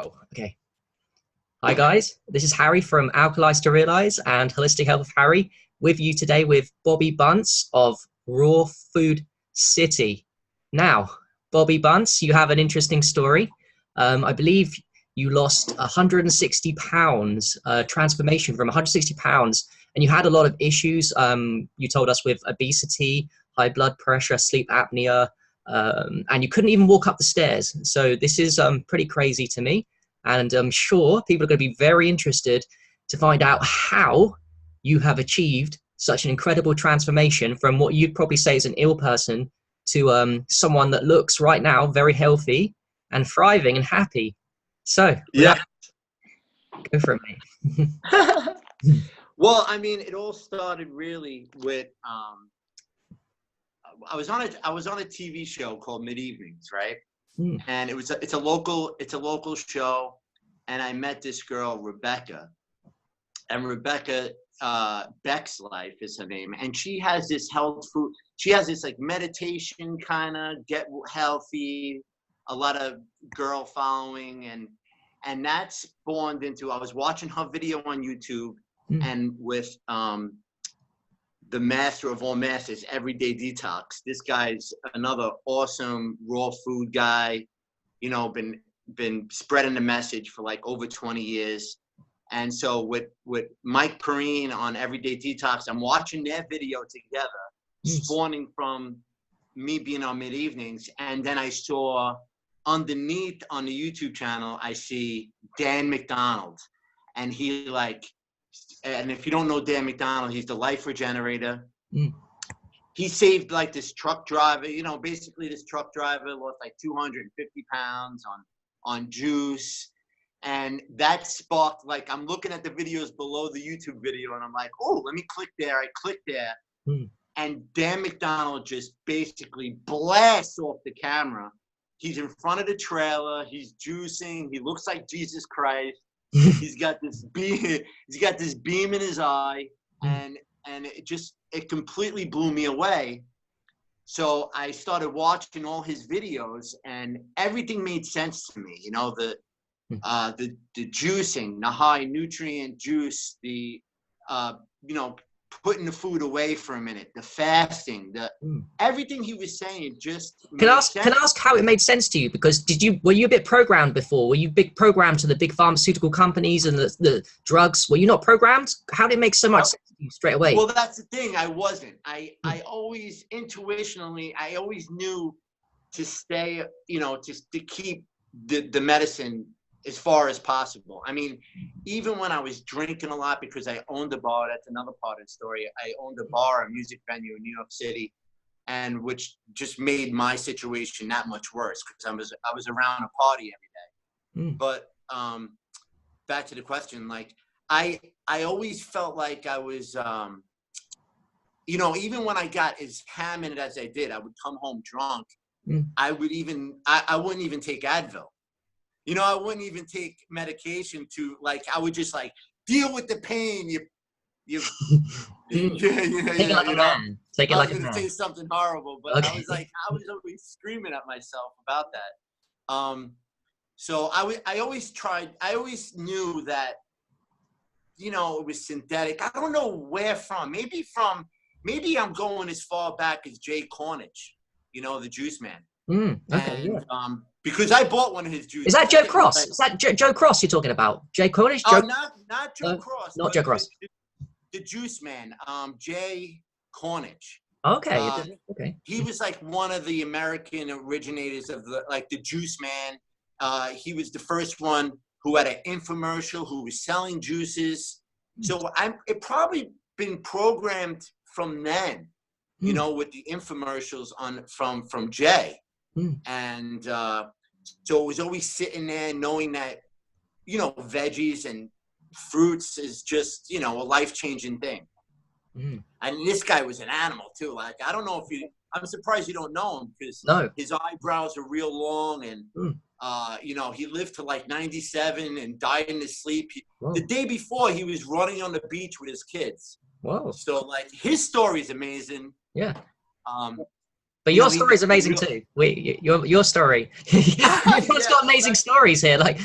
Oh, okay. Hi guys, this is Harry from Alkalize to Realize and Holistic Health of Harry with you today with Bobby Bunce of Raw Food City. Now, Bobby Bunce, you have an interesting story. I believe you lost 160 pounds, transformation from 160 pounds, and you had a lot of issues. You told us with obesity, high blood pressure, sleep apnea, and you couldn't even walk up the stairs. So this is pretty crazy to me. And I'm sure people are going to be very interested to find out how you have achieved such an incredible transformation from what you'd probably say is an ill person to someone that looks right now very healthy and thriving and happy. So, yeah, go for it, mate. Well, I mean, it all started really with I was on a TV show called Mid Evenings, right? And it's a local show, and I met this girl, Rebecca, and Rebecca Beck's Life is her name, and she has this health food. She has this like meditation kind of get healthy, a lot of girl following, and that spawned into. I was watching her video on YouTube, and with the master of all masters, Everyday Detox. This guy's another awesome raw food guy, you know, been spreading the message for like over 20 years. And so with Mike Perrine on Everyday Detox, I'm watching their video together, spawning from me being on Mid Evenings. And then I saw underneath on the YouTube channel, I see Dan McDonald, and he like, and if you don't know Dan McDonald, he's the life regenerator. He saved like this truck driver, you know, basically this truck driver lost like 250 pounds on juice. And that sparked, like, I'm looking at the videos below the YouTube video and I'm like, oh, let me click there. I click there. And Dan McDonald just basically blasts off the camera. He's in front of the trailer. He's juicing. He looks like Jesus Christ. He's got this beam in his eye, and it completely blew me away. So I started watching all his videos, and everything made sense to me. You know, the juicing, the high nutrient juice, the you know, putting the food away for a minute, the fasting, everything he was saying just can I ask how it made sense to you? Because were you a bit programmed before? Were you programmed to the big pharmaceutical companies and the drugs? Were you not programmed? How did it make so much sense to you straight away? Well, that's the thing. I wasn't. I always intuitionally, I always knew to stay, you know, to keep the medicine as far as possible. I mean, even when I was drinking a lot, because I owned a bar, that's another part of the story. I owned a bar, a music venue in New York City, and which just made my situation that much worse because I was around a party every day. But back to the question, like I always felt like I was, you know, even when I got as hammered as I did, I would come home drunk. I wouldn't even take Advil. You know, I wouldn't even take medication to, like, I would just like deal with the pain. Take it like a man. Take it like a man. I was gonna say something horrible, but okay. I was always screaming at myself about that. So I always knew that, you know, it was synthetic. I don't know where from. Maybe I'm going as far back as Jay Cornish, you know, the Juice Man. Okay, and, yeah. Because I bought one of his juices. Is that Joe Cross? Is that Joe Cross you're talking about? Jay Cornish? Oh, not Joe Cross. Not Joe Cross. The Juice Man, Jay Cornish. Okay. Okay. He was like one of the American originators of the Juice Man. He was the first one who had an infomercial, who was selling juices. So it probably been programmed from then, you know, with the infomercials from Jay. And so it was always sitting there knowing that, you know, veggies and fruits is just, you know, a life-changing thing. And this guy was an animal too. Like, I don't know if I'm surprised you don't know him because his eyebrows are real long and, you know, he lived to like 97 and died in his sleep. The day before he was running on the beach with his kids. Whoa. So like his story is amazing. Yeah. But you know, your story is amazing too. Your story. Everyone's got amazing stories here. Like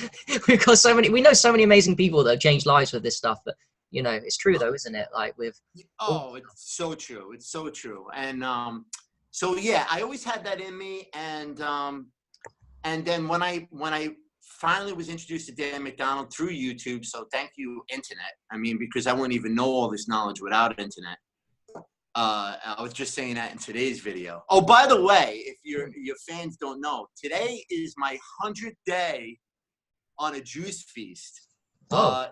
we've got so many. We know so many amazing people that have changed lives with this stuff. But you know, it's true though, isn't it? Like with. Oh, it's so true. It's so true. And so yeah, I always had that in me. And then when I finally was introduced to Dan McDonald through YouTube, so thank you, internet. I mean, because I wouldn't even know all this knowledge without internet. I was just saying that in today's video. Oh, by the way, if your fans don't know, today is my 100th day on a juice feast. Oh.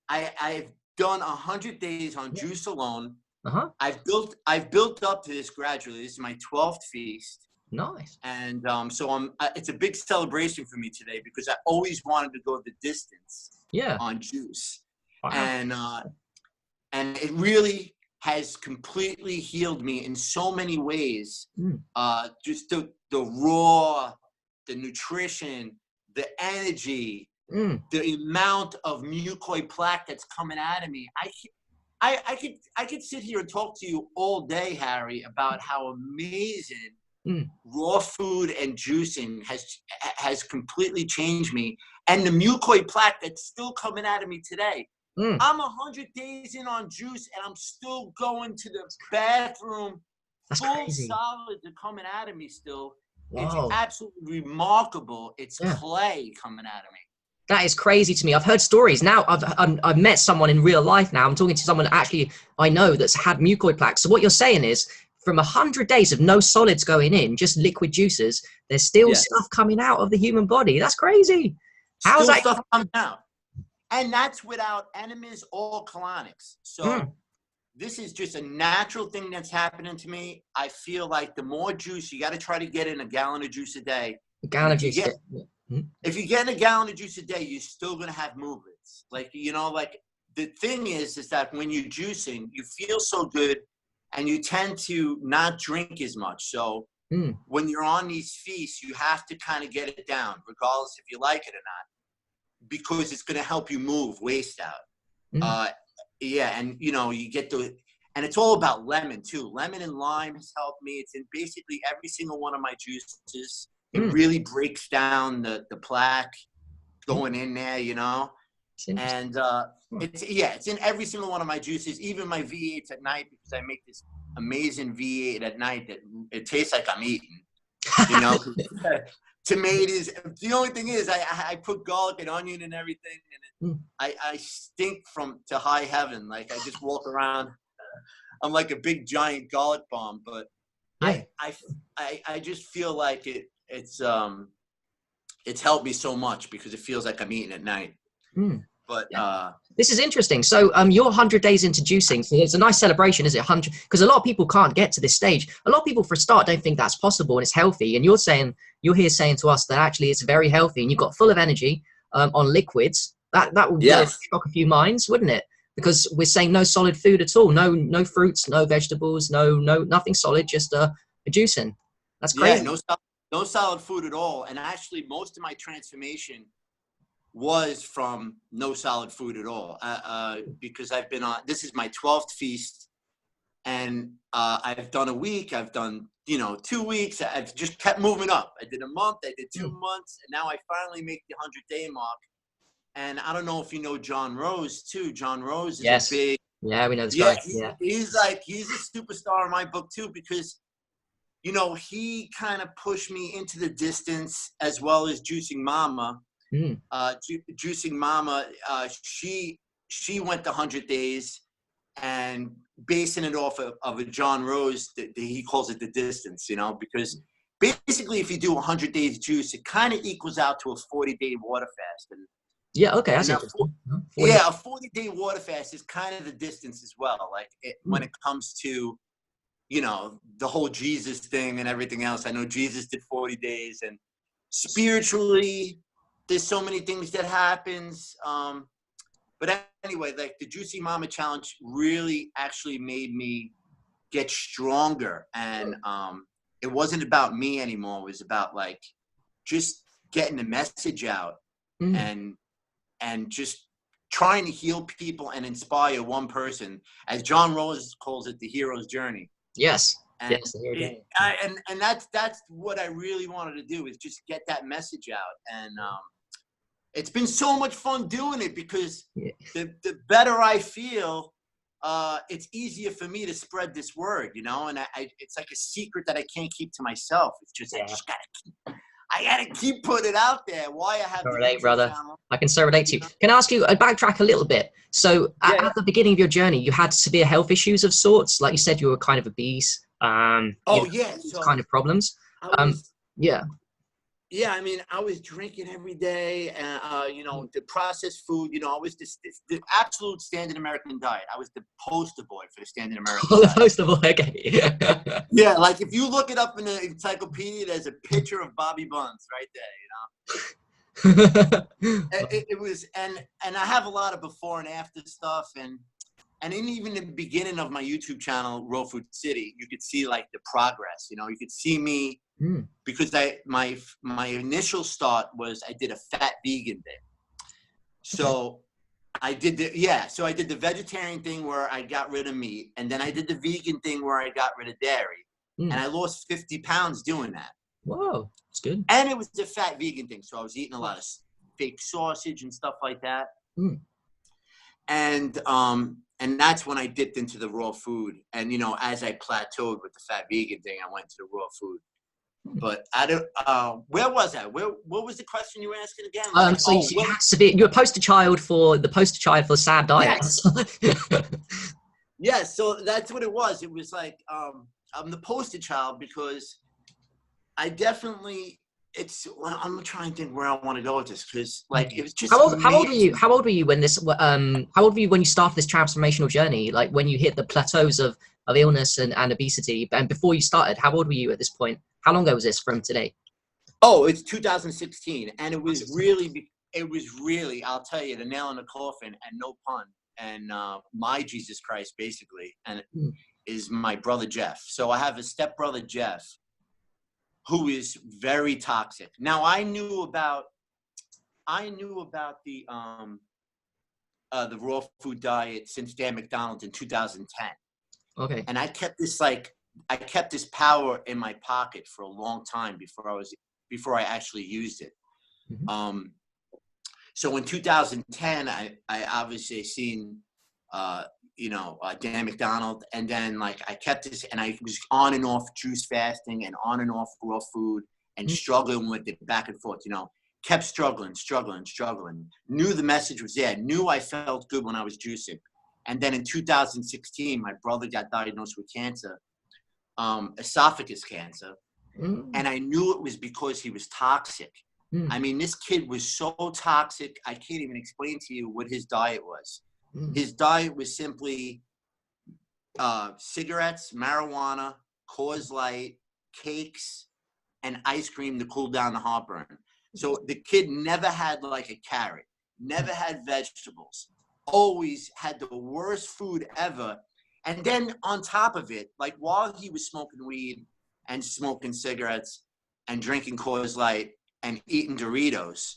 I've done 100 days on juice alone. Uh-huh. I've built up to this gradually. This is my 12th feast. Nice. And so it's a big celebration for me today because I always wanted to go the distance. Yeah. On juice. Wow. And it really has completely healed me in so many ways. Just the raw, the nutrition, the energy, the amount of mucoid plaque that's coming out of me. I could sit here and talk to you all day, Harry, about how amazing raw food and juicing has completely changed me. And the mucoid plaque that's still coming out of me today. I'm 100 days in on juice, and I'm still going to the bathroom. That's full crazy. solids are coming out of me still. Whoa. It's absolutely remarkable. It's clay coming out of me. That is crazy to me. I've heard stories. Now I've met someone in real life now. I'm talking to someone actually I know that's had mucoid plaque. So what you're saying is from 100 days of no solids going in, just liquid juices, there's still stuff coming out of the human body. That's crazy. How's that stuff coming out? And that's without enemas or colonics. So this is just a natural thing that's happening to me. I feel like the more juice, you got to try to get in a gallon of juice a day. A gallon of juice. If you get in a gallon of juice a day, you're still going to have movements. Like, you know, like the thing is that when you're juicing, you feel so good and you tend to not drink as much. So when you're on these feasts, you have to kind of get it down, regardless if you like it or not, because it's going to help you move waste out. And you know, you get and it's all about lemon too. Lemon and lime has helped me. It's in basically every single one of my juices. It really breaks down the plaque going in there, you know. And it's in every single one of my juices, even my V8s at night, because I make this amazing V8 at night that it tastes like I'm eating, you know. Tomatoes. The only thing is, I put garlic and onion and everything, and I stink to high heaven. Like I just walk around, I'm like a big giant garlic bomb. But I just feel like it's helped me so much because it feels like I'm eating at night. But this is interesting. So you're 100 days into juicing. So it's a nice celebration, is it? 100, because a lot of people can't get to this stage. A lot of people, for a start, don't think that's possible and it's healthy. And you're here saying to us that actually it's very healthy and you've got full of energy on liquids. That would shock a few minds, wouldn't it? Because we're saying no solid food at all, no fruits, no vegetables, nothing solid, just a juicing. That's crazy. Yeah, no solid food at all. And actually, most of my transformation was from no solid food at all, because I've been on, this is my 12th feast, and I've done a week, I've done, 2 weeks, I've just kept moving up. I did a month, I did 2 months, and now I finally make the 100-day mark. And I don't know if you know John Rose too. John Rose is a big, we know this guy. He's a superstar in my book too, because he kind of pushed me into the distance, as well as Juicing Mama. Juicing Mama, she went the 100 days, and basing it off of a John Rose, he calls it the distance, because basically if you do 100 days juice, it kind of equals out to a 40-day water fast. And that's interesting. A 40-day water fast is kind of the distance as well. Like when it comes to, the whole Jesus thing and everything else. I know Jesus did 40 days, and spiritually, there's so many things that happens. But anyway, like the Juicing Mama Challenge really actually made me get stronger. And it wasn't about me anymore. It was about like just getting the message out and just trying to heal people and inspire one person. As John Rose calls it, the hero's journey. Yes. And Yes, here again. and that's what I really wanted to do, is just get that message out. And it's been so much fun doing it, because the better I feel, it's easier for me to spread this word, you know. And it's like a secret that I can't keep to myself. It's just I gotta keep putting it out there. Why I have the Relate, YouTube brother. channel. I can so relate to you. Can I ask you, backtrack a little bit? So at the beginning of your journey, you had severe health issues of sorts. Like you said, you were kind of obese. These kind of problems. I was, Yeah. Yeah, I mean, I was drinking every day, and the processed food. I was the absolute standard American diet. I was the poster boy for the standard American diet. Poster boy, okay. Yeah, like if you look it up in the encyclopedia, there's a picture of Bobby Buns right there. It was, and I have a lot of before and after stuff, and even in the beginning of my YouTube channel, Raw Food City, you could see like the progress. You could see me. Because my initial start was I did a fat vegan thing. So I did the vegetarian thing where I got rid of meat, and then I did the vegan thing where I got rid of dairy. And I lost 50 pounds doing that. Whoa, that's good. And it was the fat vegan thing. So I was eating a lot of fake sausage and stuff like that. And that's when I dipped into the raw food. And as I plateaued with the fat vegan thing, I went to the raw food. But I don't. Where was I? What was the question you were asking again? So you had severe. You were poster child for sad diet. Yes. So that's what it was. It was like I'm the poster child, because I definitely. I'm trying to think where I want to go with this, because like it was just. How old were you? How old were you when this? How old were you when you started this transformational journey? Like when you hit the plateaus of illness and obesity, and before you started, how old were you at this point? How long ago was this from today? Oh, it's 2016, and it was really, I'll tell you, the nail in the coffin, and no pun, and my Jesus Christ, basically, and is my brother Jeff. So I have a stepbrother Jeff, who is very toxic. Now I knew about the raw food diet since Dan McDonald's in 2010. Okay. And I kept this power in my pocket for a long time before I actually used it. So in 2010, I obviously seen Dan McDonald, and then like I kept this, and I was on and off juice fasting and on and off raw food and struggling with it back and forth. Kept struggling. Knew the message was there. Knew I felt good when I was juicing. And then in 2016, my brother got diagnosed with cancer. Esophagus cancer, and I knew it was because he was toxic. I mean, this kid was so toxic, I can't even explain to you what his diet was. His diet was simply cigarettes, marijuana, Coors Light, cakes, and ice cream to cool down the heartburn. So the kid never had like a carrot, never had vegetables, always had the worst food ever. And then on top of it, like while he was smoking weed and smoking cigarettes and drinking Coors Light and eating Doritos,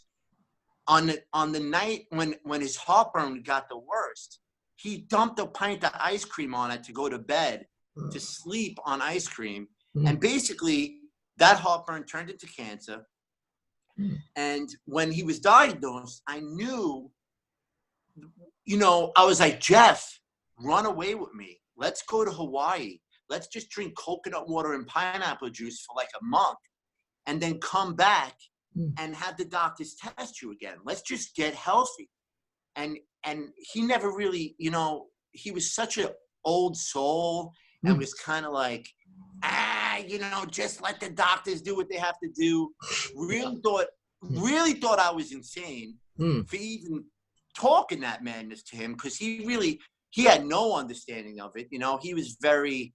on the night when his heartburn got the worst, he dumped a pint of ice cream on it to go to bed, to sleep on ice cream. And basically that heartburn turned into cancer. And when he was diagnosed, I knew, I was like, Jeff, run away with me. Let's go to Hawaii. Let's just drink coconut water and pineapple juice for like a month, and then come back and have the doctors test you again. Let's just get healthy. And he never really, he was such an old soul and was kind of like, just let the doctors do what they have to do. Really thought I was insane for even talking that madness to him, because he had no understanding of it. He was very,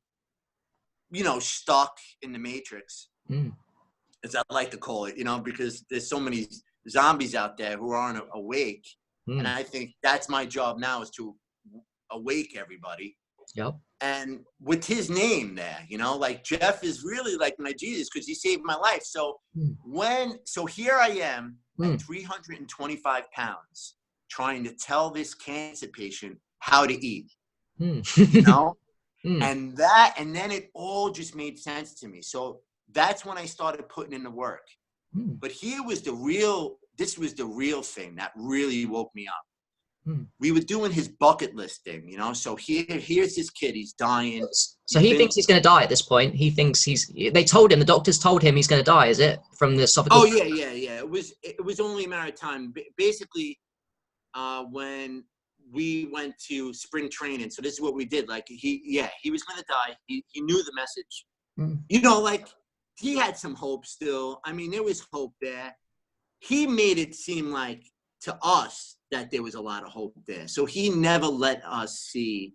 stuck in the matrix, as I like to call it, because there's so many zombies out there who aren't awake. And I think that's my job now, is to awake everybody. Yep. And with his name there, like Jeff is really like my Jesus, because he saved my life. So here I am at 325 pounds trying to tell this cancer patient how to eat, And then it all just made sense to me. So that's when I started putting in the work. But this was the real thing that really woke me up. We were doing his bucket list thing, you know. So here's this kid, he's dying. So he thinks he's going to die at this point. He thinks the doctors told him he's going to die, is it? From the esophageal? Oh, yeah. It was only a matter of time. Basically, when we went to spring training, so this is what we did. Like, he was going to die. He knew the message. You know, like, he had some hope still. I mean, there was hope there. He made it seem like, to us, that there was a lot of hope there. So he never let us see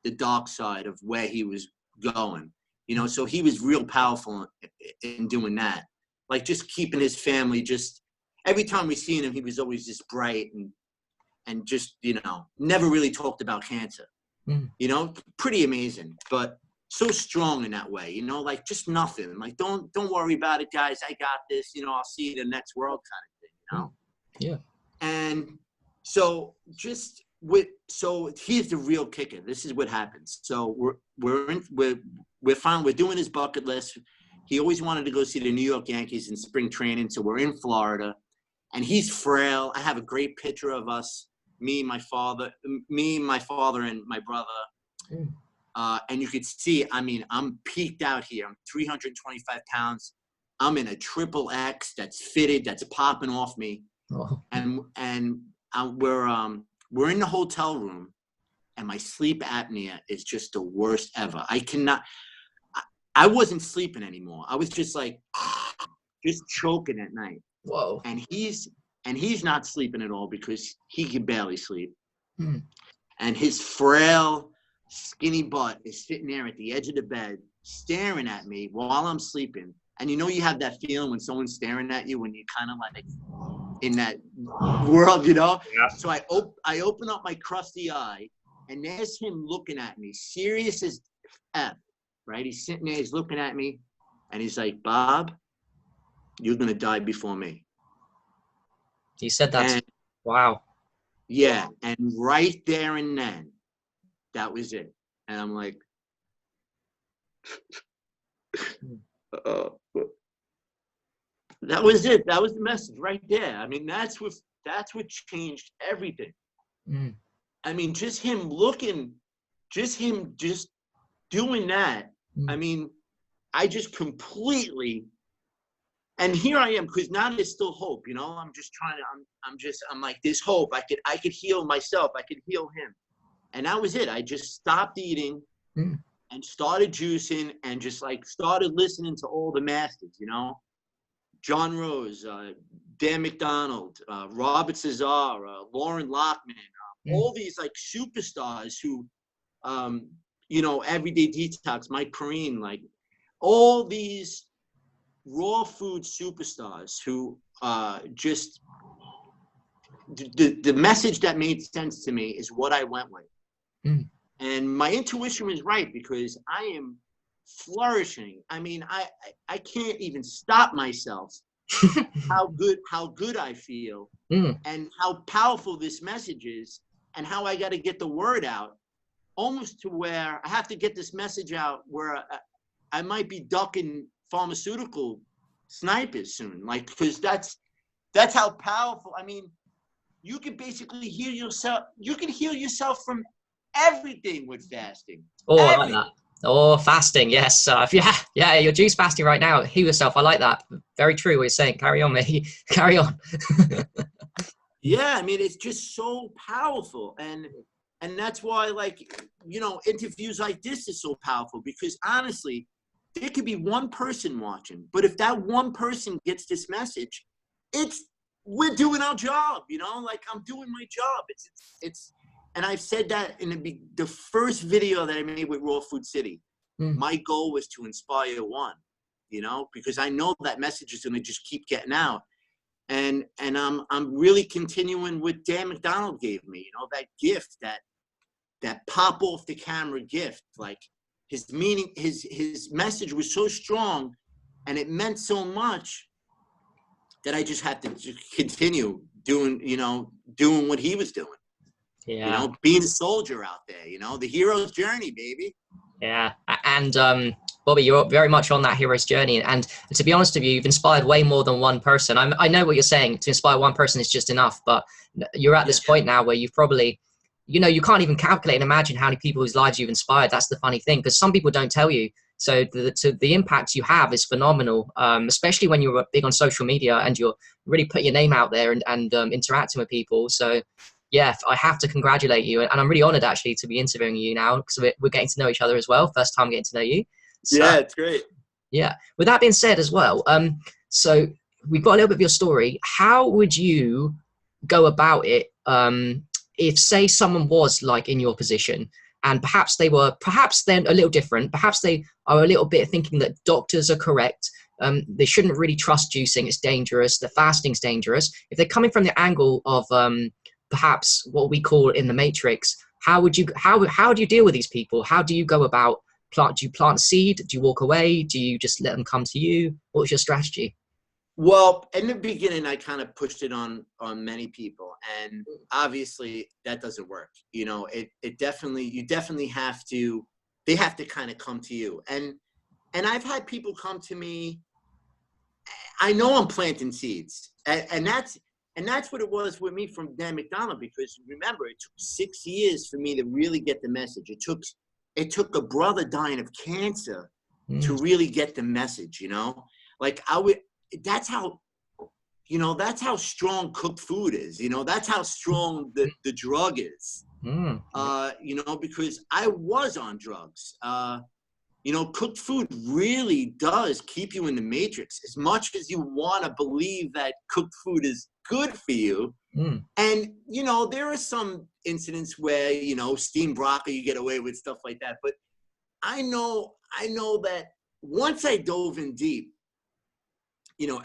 the dark side of where he was going, you know. So he was real powerful in doing that, like just keeping his family. Just every time we seen him, he was always just bright and just, you know, never really talked about cancer. You know, pretty amazing, but so strong in that way, you know, like just nothing. Like, don't worry about it, guys. I got this. You know, I'll see you in the next world, kind of thing. You know. Yeah. And so so here's the real kicker. This is what happens. So we're fine. We're doing his bucket list. He always wanted to go see the New York Yankees in spring training. So we're in Florida, and he's frail. I have a great picture of us, me, my father, and my brother. And you could see, I mean, I'm peaked out here. I'm 325 pounds. I'm in a triple X that's fitted, that's popping off me. Oh. And we're in the hotel room, and my sleep apnea is just the worst ever. I wasn't sleeping anymore. I was just like, just choking at night. Whoa. And he's not sleeping at all because he can barely sleep. And his frail, skinny butt is sitting there at the edge of the bed, staring at me while I'm sleeping. And you know, you have that feeling when someone's staring at you, when you kind of like in that world, you know? Yeah. So I open up my crusty eye, and there's him looking at me, serious as F, right? He's sitting there, he's looking at me, and he's like, Bob, you're going to die before me. He said that. Wow. Yeah. And right there and then, that was it. And I'm like, that was it. That was the message right there. I mean, that's what changed everything. I mean, just him doing that. I mean, I just completely, and here I am, because now there's still hope, you know. I'm just trying to, I'm like, there's hope. I could heal myself. I could heal him. And that was it. I just stopped eating and started juicing, and just like started listening to all the masters, you know. John Rose, Dan McDonald, Robert Cesar, Lauren Lockman, all these like superstars who, you know, Everyday Detox, Mike Perrine, like all these raw food superstars who just, the message that made sense to me is what I went with. And my intuition was right, because I am flourishing. I mean, I can't even stop myself how good I feel, and how powerful this message is, and how I got to get the word out, almost to where I have to get this message out where I might be ducking pharmaceutical snipers soon, like, because that's how powerful. I mean, you can basically heal yourself. You can heal yourself from everything with fasting. Oh, I like that. Oh, fasting, yes. Yeah, you're juice fasting right now. Heal yourself. I like that. Very true what you're saying. Carry on, mate. Carry on. Yeah, I mean, it's just so powerful. And that's why, like, you know, interviews like this is so powerful, because honestly, there could be one person watching, but if that one person gets this message, we're doing our job, you know, like, I'm doing my job. It's and I've said that in the first video that I made with Raw Food City. My goal was to inspire one, you know, because I know that message is going to just keep getting out. And I'm really continuing what Dan McDonald gave me, you know, that gift, that pop off the camera gift. Like, his meaning, his message was so strong, and it meant so much, that I just had to just continue doing what he was doing. Yeah. You know, being a soldier out there, you know, the hero's journey, baby. Yeah, and Bobby, you're very much on that hero's journey. And to be honest with you, you've inspired way more than one person. I know what you're saying. To inspire one person is just enough, but you're at this Yeah. point now where you've probably, you can't even calculate and imagine how many people whose lives you've inspired. That's the funny thing, because some people don't tell you. So the impact you have is phenomenal, especially when you're big on social media and you're really put your name out there and interacting with people. So yeah, I have to congratulate you, and I'm really honored actually to be interviewing you now because we're getting to know each other as well. First time getting to know you. So Yeah, it's great. yeah. With that being said, as well, so we've got a little bit of your story. How would you go about it? If say someone was like in your position, and perhaps they're a little different. Perhaps they are a little bit thinking that doctors are correct. They shouldn't really trust juicing. It's dangerous. The fasting's dangerous. If they're coming from the angle of perhaps what we call in the matrix, how do you deal with these people? How do you go about do you plant seed? Do you walk away? Do you just let them come to you? What's your strategy? Well, in the beginning, I kind of pushed it on many people, and obviously that doesn't work. You know, you definitely have to. They have to kind of come to you, and I've had people come to me. I know I'm planting seeds, and that's what it was with me from Dan McDonald. Because remember, it took 6 years for me to really get the message. It took a brother dying of cancer to really get the message. You know, like that's how strong cooked food is. You know, that's how strong the drug is. Because I was on drugs. Cooked food really does keep you in the matrix as much as you want to believe that cooked food is good for you. And, there are some incidents where, steamed broccoli, you get away with stuff like that. But I know that once I dove in deep,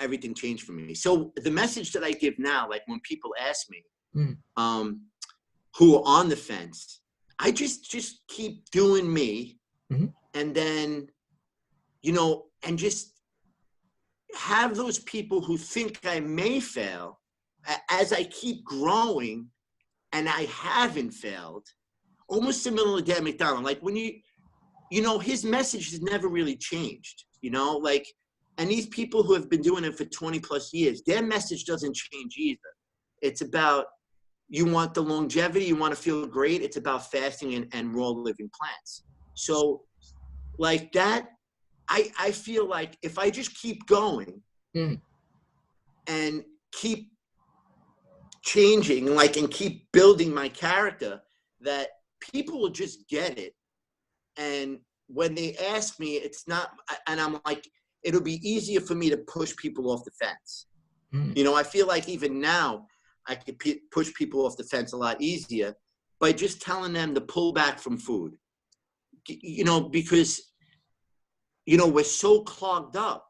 everything changed for me. So the message that I give now, like when people ask me, who are on the fence, I just keep doing me. And then, and just have those people who think I may fail as I keep growing and I haven't failed, almost similar to Dan McDonald. Like when his message has never really changed, and these people who have been doing it for 20 plus years, their message doesn't change either. It's about, you want the longevity, you want to feel great. It's about fasting and raw living plants. So like that, I feel like if I just keep going and keep changing, and keep building my character, that people will just get it. And when they ask me, it's not, and I'm like, it'll be easier for me to push people off the fence. I feel like even now I could push people off the fence a lot easier by just telling them to pull back from food. Because we're so clogged up.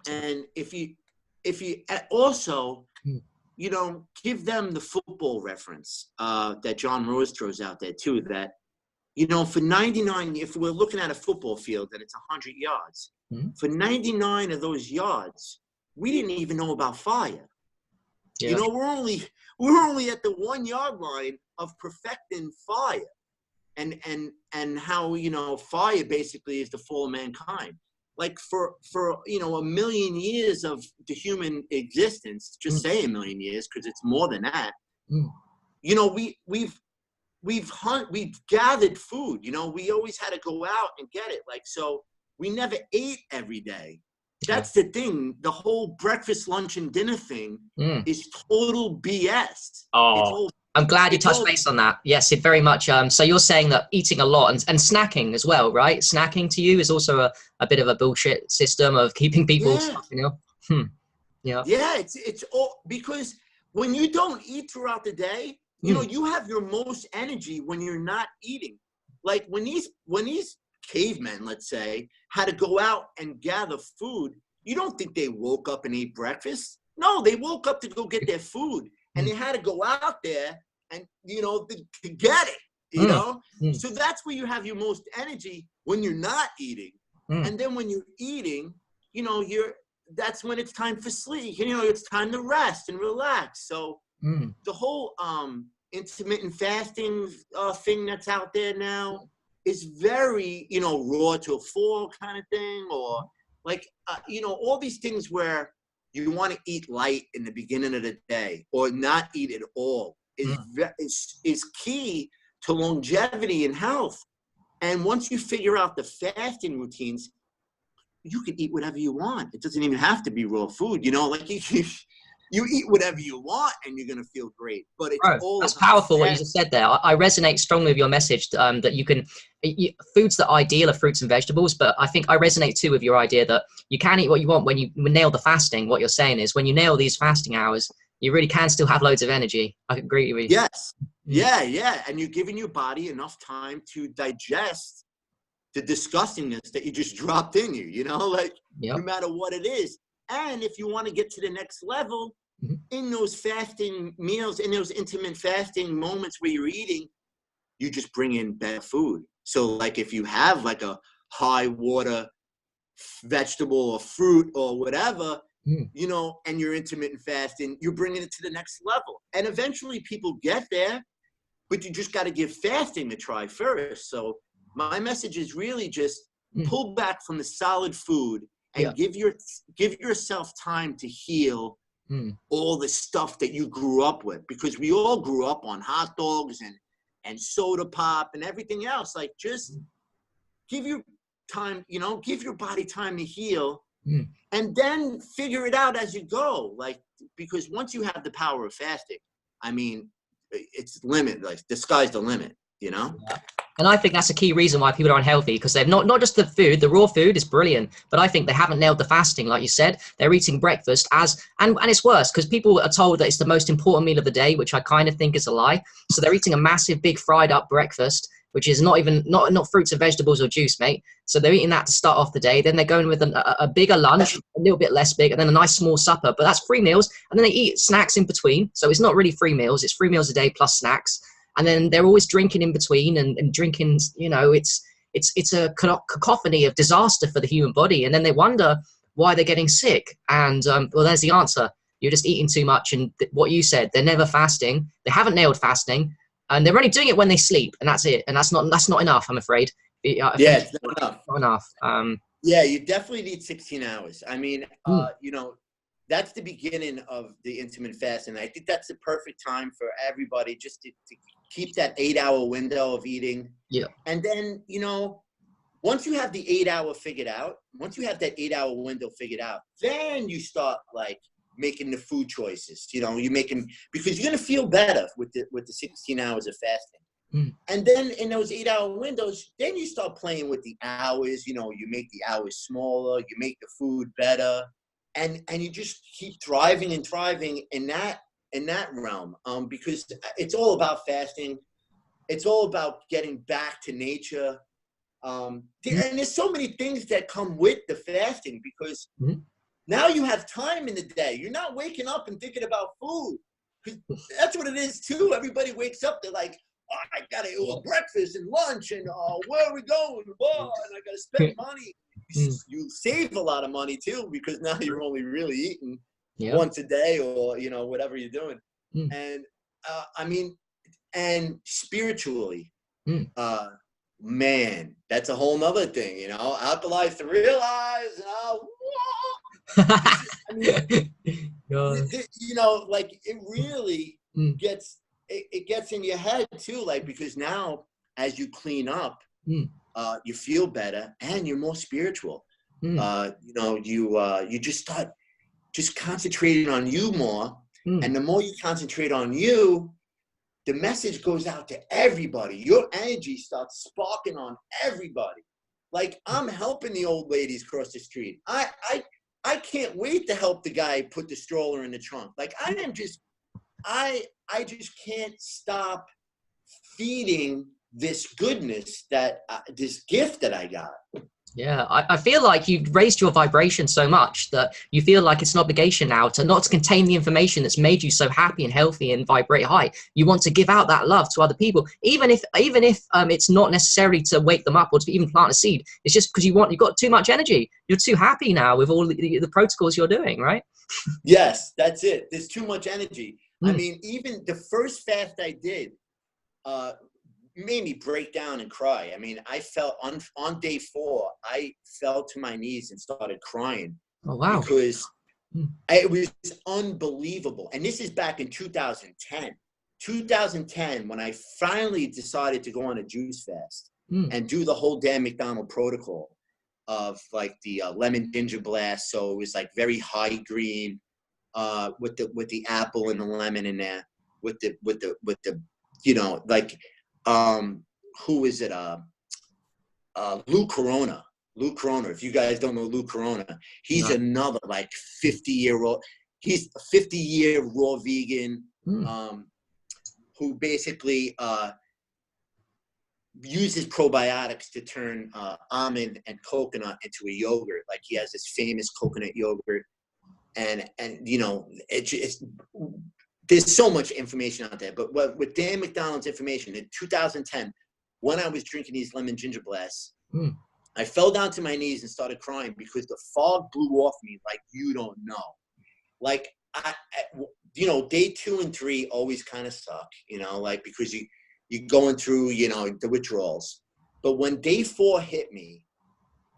And if you also, give them the football reference that John Rose throws out there too, that, for 99, if we're looking at a football field and it's 100 yards, for 99 of those yards, we didn't even know about fire. Yeah. We're only at the 1 yard line of perfecting fire. And how, fire basically is the fall of mankind. Like for a million years of the human existence, just say a million years, because it's more than that. We've gathered food. We always had to go out and get it. Like, so we never ate every day. That's the thing. The whole breakfast, lunch, and dinner thing is total BS. Oh. I'm glad you touched base on that. Yes, it very much. So you're saying that eating a lot and snacking as well, right? Snacking to you is also a bit of a bullshit system of keeping people, Yeah, it's all because when you don't eat throughout the day, you have your most energy when you're not eating. Like when these cavemen, let's say, had to go out and gather food, you don't think they woke up and ate breakfast? No, they woke up to go get their food. And they had to go out there and, to get it, So that's where you have your most energy, when you're not eating. And then when you're eating, that's when it's time for sleep. It's time to rest and relax. So the whole intermittent fasting thing that's out there now, is very, you know, raw to a full kind of thing, or like, you know, all these things where you want to eat light in the beginning of the day or not eat at all is key to longevity and health. And once you figure out the fasting routines, you can eat whatever you want. It doesn't even have to be raw food, you know, like you eat whatever you want and you're going to feel great. But it's Bro, all that's about powerful what you just said there. I resonate strongly with your message that you can, foods that are ideal are fruits and vegetables, but I think I resonate too with your idea that you can eat what you want when you nail the fasting. What you're saying is when you nail these fasting hours, you really can still have loads of energy. I agree with you. Yes. Yeah. And you're giving your body enough time to digest the disgustingness that you just dropped in you, you know, like no matter what it is. And if you want to get to the next level, in those fasting meals, in those intermittent fasting moments where you're eating, you just bring in better food. So like if you have like a high water vegetable or fruit or whatever, you know, and you're intermittent fasting, you're bringing it to the next level. And eventually people get there, but you just got to give fasting a try first. So my message is really just pull back from the solid food and give yourself time to heal all the stuff that you grew up with, because we all grew up on hot dogs and soda pop and everything else. Like just give your time, you know, give your body time to heal and then figure it out as you go. Like, because once you have the power of fasting, I mean, it's limit, like the sky's the limit, you know? And I think that's a key reason why people are unhealthy, because they've not just the food, the raw food is brilliant, but I think they haven't nailed the fasting. Like you said, they're eating breakfast and it's worse because people are told that it's the most important meal of the day, which I kind of think is a lie. So they're eating a massive, big fried up breakfast, which is not fruits and vegetables or juice, mate. So they're eating that to start off the day. Then they're going with a bigger lunch, a little bit less big, and then a nice small supper. But that's 3 meals. And then they eat snacks in between. So it's not really 3 meals. It's 3 meals a day plus snacks. And then they're always drinking in between and drinking, you know, it's a cacophony of disaster for the human body. And then they wonder why they're getting sick. And well, there's the answer. You're just eating too much. And what you said, they're never fasting. They haven't nailed fasting. And they're only doing it when they sleep. And that's it. And that's not enough, I'm afraid. It's not enough. Not enough. Yeah, you definitely need 16 hours. I mean, you know, that's the beginning of the intermittent fast. And I think that's the perfect time for everybody just to keep that 8-hour window of eating. Yeah. And then, you know, once you have the 8-hour figured out, once you have that 8-hour window figured out, then you start like making the food choices. You know, you're making, because you're going to feel better with the 16 hours of fasting. And then in those 8-hour windows, then you start playing with the hours. You know, you make the hours smaller, you make the food better, and you just keep thriving and thriving in that realm. Because it's all about fasting. It's all about getting back to nature. And there's so many things that come with the fasting, because now you have time in the day. You're not waking up and thinking about food. That's what it is too. Everybody wakes up, they're like, oh, I gotta eat breakfast and lunch, and where are we going? Whoa, and I gotta spend money. You save a lot of money too, because now you're only really eating once a day, or you know, whatever you're doing. And I mean, and spiritually, man, that's a whole nother thing, you know. Alkalize to realize, I mean, you know, like it really gets. It gets in your head too, like, because now as you clean up, you feel better and you're more spiritual. You know, you just start just concentrating on you more, and the more you concentrate on you, the message goes out to everybody. Your energy starts sparking on everybody. Like, I'm helping the old ladies cross the street. I can't wait to help the guy put the stroller in the trunk. Like, I just can't stop feeding this goodness, that this gift that I got. Yeah, I feel like you've raised your vibration so much that you feel like it's an obligation now to not to contain the information that's made you so happy and healthy and vibrate high. You want to give out that love to other people, even if it's not necessarily to wake them up or to even plant a seed. It's just because you've got too much energy. You're too happy now with all the protocols you're doing, right? Yes, that's it. There's too much energy. I mean, even the first fast I did, made me break down and cry. I mean, I felt on day 4, I fell to my knees and started crying. Oh, wow. Because it was unbelievable. And this is back in 2010. 2010, when I finally decided to go on a juice fast and do the whole damn McDonald protocol of like the lemon ginger blast. So it was like very high green with the apple and the lemon in there, with the you know, like who is it? Lou Corona. Lou Corona. If you guys don't know Lou Corona, he's another like 50-year-old. He's a 50-year raw vegan who basically uses probiotics to turn almond and coconut into a yogurt. Like he has this famous coconut yogurt, and you know, it's there's so much information out there. But with Dan McDonald's information in 2010, when I was drinking these lemon ginger blasts, I fell down to my knees and started crying because the fog blew off me like you don't know. Like you know, day 2 and 3 always kind of suck, you know, like because you're going through, you know, the withdrawals. But when day 4 hit me,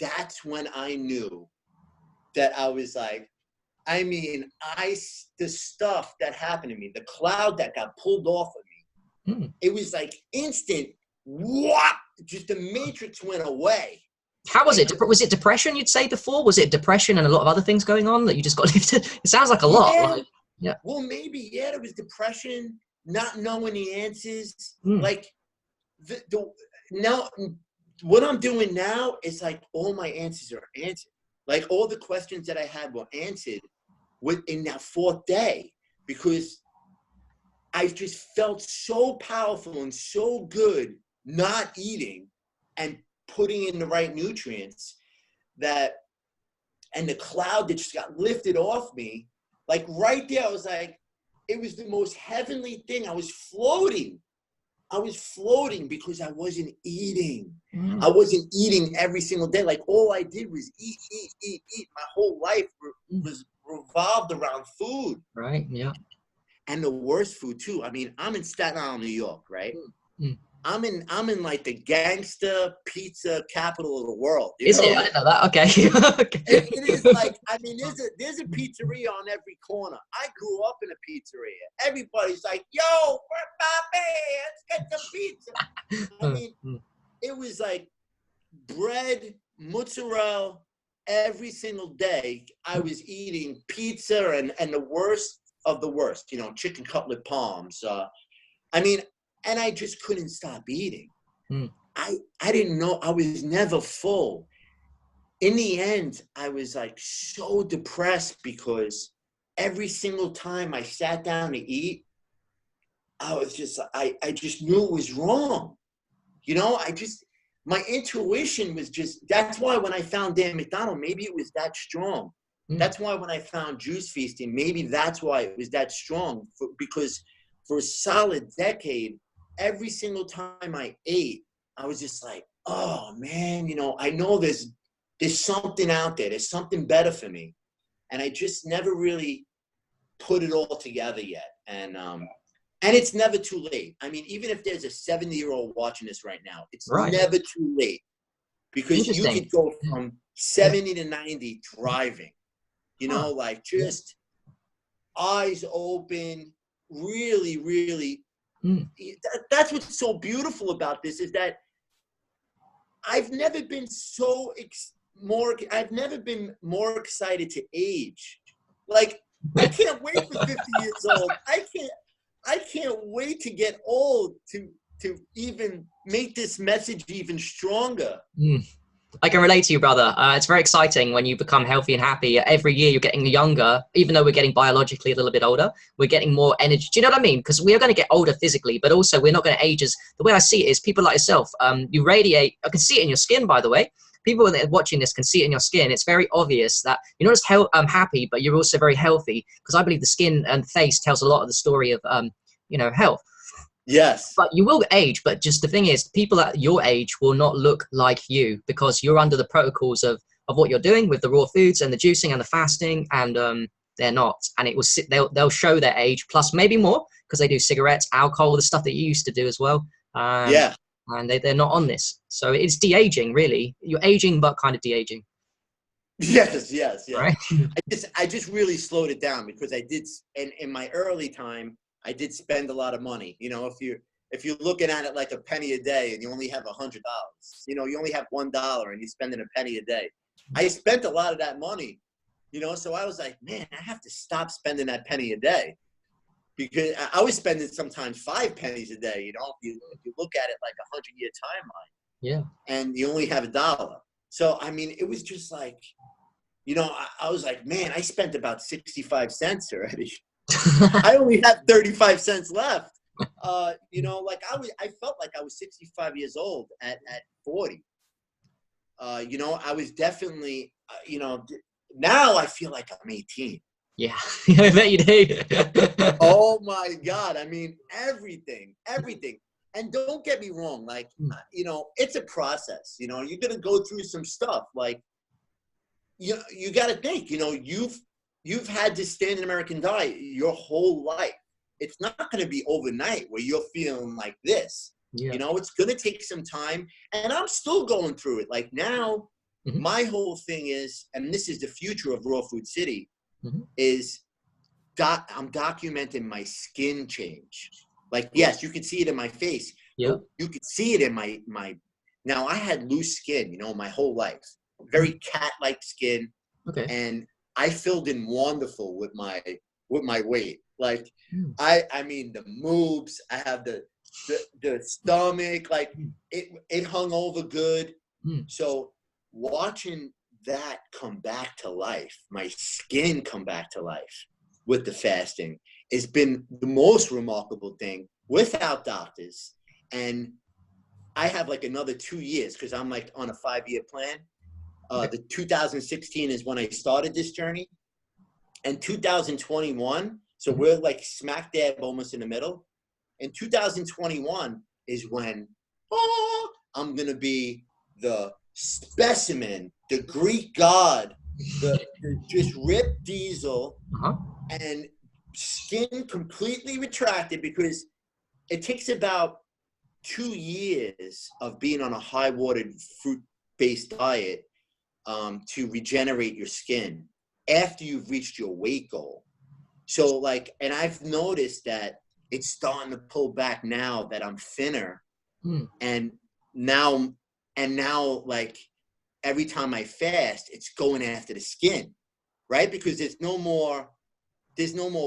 that's when I knew that I was like, I mean, the stuff that happened to me, the cloud that got pulled off of me, it was like instant, what? Just the matrix went away. How was it? Was it depression you'd say before? Was it depression and a lot of other things going on that you just got lifted? It sounds like a lot. Yeah. Like, yeah. Well, maybe, yeah, there was depression, not knowing the answers. Like, now, what I'm doing now is like all my answers are answered. Like all the questions that I had were answered within that 4th day, because I just felt so powerful and so good not eating and putting in the right nutrients and the cloud that just got lifted off me. Like right there, I was like, it was the most heavenly thing. I was floating. Because I wasn't eating. I wasn't eating every single day. Like all I did was eat. My whole life was revolved around food. Right, yeah. And the worst food too. I mean, I'm in Staten Island, New York, right? I'm in like the gangster pizza capital of the world. Is it? I didn't know that. Okay. Okay. It is like, I mean, there's a pizzeria on every corner. I grew up in a pizzeria. Everybody's like, yo, where's Bobby? Let's get some pizza. I mean, it was like bread, mozzarella, every single day. I was eating pizza and the worst of the worst, you know, chicken cutlet palms. I mean, and I just couldn't stop eating. I didn't know, I was never full. In the end, I was like so depressed because every single time I sat down to eat, I was just, I just knew it was wrong. You know, my intuition was just, that's why when I found Dan McDonald, maybe it was that strong. That's why when I found Juice Feasting, maybe that's why it was that strong, because for a solid decade, every single time I ate, I was just like, oh man, you know, I know there's something out there. There's something better for me. And I just never really put it all together yet. And it's never too late. I mean, even if there's a 70-year-old watching this right now, it's never too late, because you could go from 70 to 90 driving, you know, like just eyes open, really, really. That's what's so beautiful about this, is that I've never been I've never been more excited to age. Like, I can't wait for 50 years old. I can't wait to get old to even make this message even stronger. I can relate to you, brother. It's very exciting when you become healthy and happy. Every year you're getting younger, even though we're getting biologically a little bit older, we're getting more energy. Do you know what I mean? Because we are going to get older physically, but also we're not going to age as, the way I see it is people like yourself, you radiate, I can see it in your skin, by the way. People that are watching this can see it in your skin. It's very obvious that you're not just happy, but you're also very healthy, because I believe the skin and face tells a lot of the story of, you know, health. Yes. But you will age, but just the thing is, people at your age will not look like you, because you're under the protocols of what you're doing with the raw foods and the juicing and the fasting, and they're not. And it will they'll show their age, plus maybe more, because they do cigarettes, alcohol, the stuff that you used to do as well. Yeah. and they're not on this. So it's de-aging, really. You're aging, but kind of de-aging. Yes. Right? I just really slowed it down because I did, in my early time, I did spend a lot of money. You know, if you're looking at it like a penny a day and you only have $100, you know, you only have $1 and you're spending a penny a day. I spent a lot of that money, you know, so I was like, man, I have to stop spending that penny a day, because I was spending sometimes 5 pennies a day. You know, if you look at it like 100-year timeline, Yeah. and you only have $1. So, I mean, it was just like, you know, I was like, man, I spent about 65 cents already. I only have 35 cents left. You know, like I felt like I was 65 years old at 40. You know, I was definitely, you know, now I feel like I'm 18. Yeah, I bet you do. Oh my God. I mean, everything. And don't get me wrong. Like, you know, it's a process, you know, you're going to go through some stuff. Like, you got to think, you know, you've had this standard American diet your whole life. It's not going to be overnight where you're feeling like this. Yeah. You know, it's going to take some time, and I'm still going through it. Like now, my whole thing is, and this is the future of Raw Food City, is I'm documenting my skin change. Like, yes, you could see it in my face. Yeah. You could see it in my, now I had loose skin, you know, my whole life, very cat-like skin. Okay. And I filled in wonderful with my weight. Like, I mean, the moobs, I have the stomach, like it hung over good. So watching that come back to life, my skin come back to life with the fasting, has been the most remarkable thing without doctors. And I have like another 2 years because I'm like on a 5-year plan. The 2016 is when I started this journey, and 2021. So we're like smack dab almost in the middle. And 2021 is when I'm going to be the specimen, the Greek god, the just ripped diesel, and skin completely retracted, because it takes about 2 years of being on a high watered fruit-based diet to regenerate your skin after you've reached your weight goal. So like, and I've noticed that it's starting to pull back now that I'm thinner. And now like every time I fast, it's going after the skin, right? Because there's no more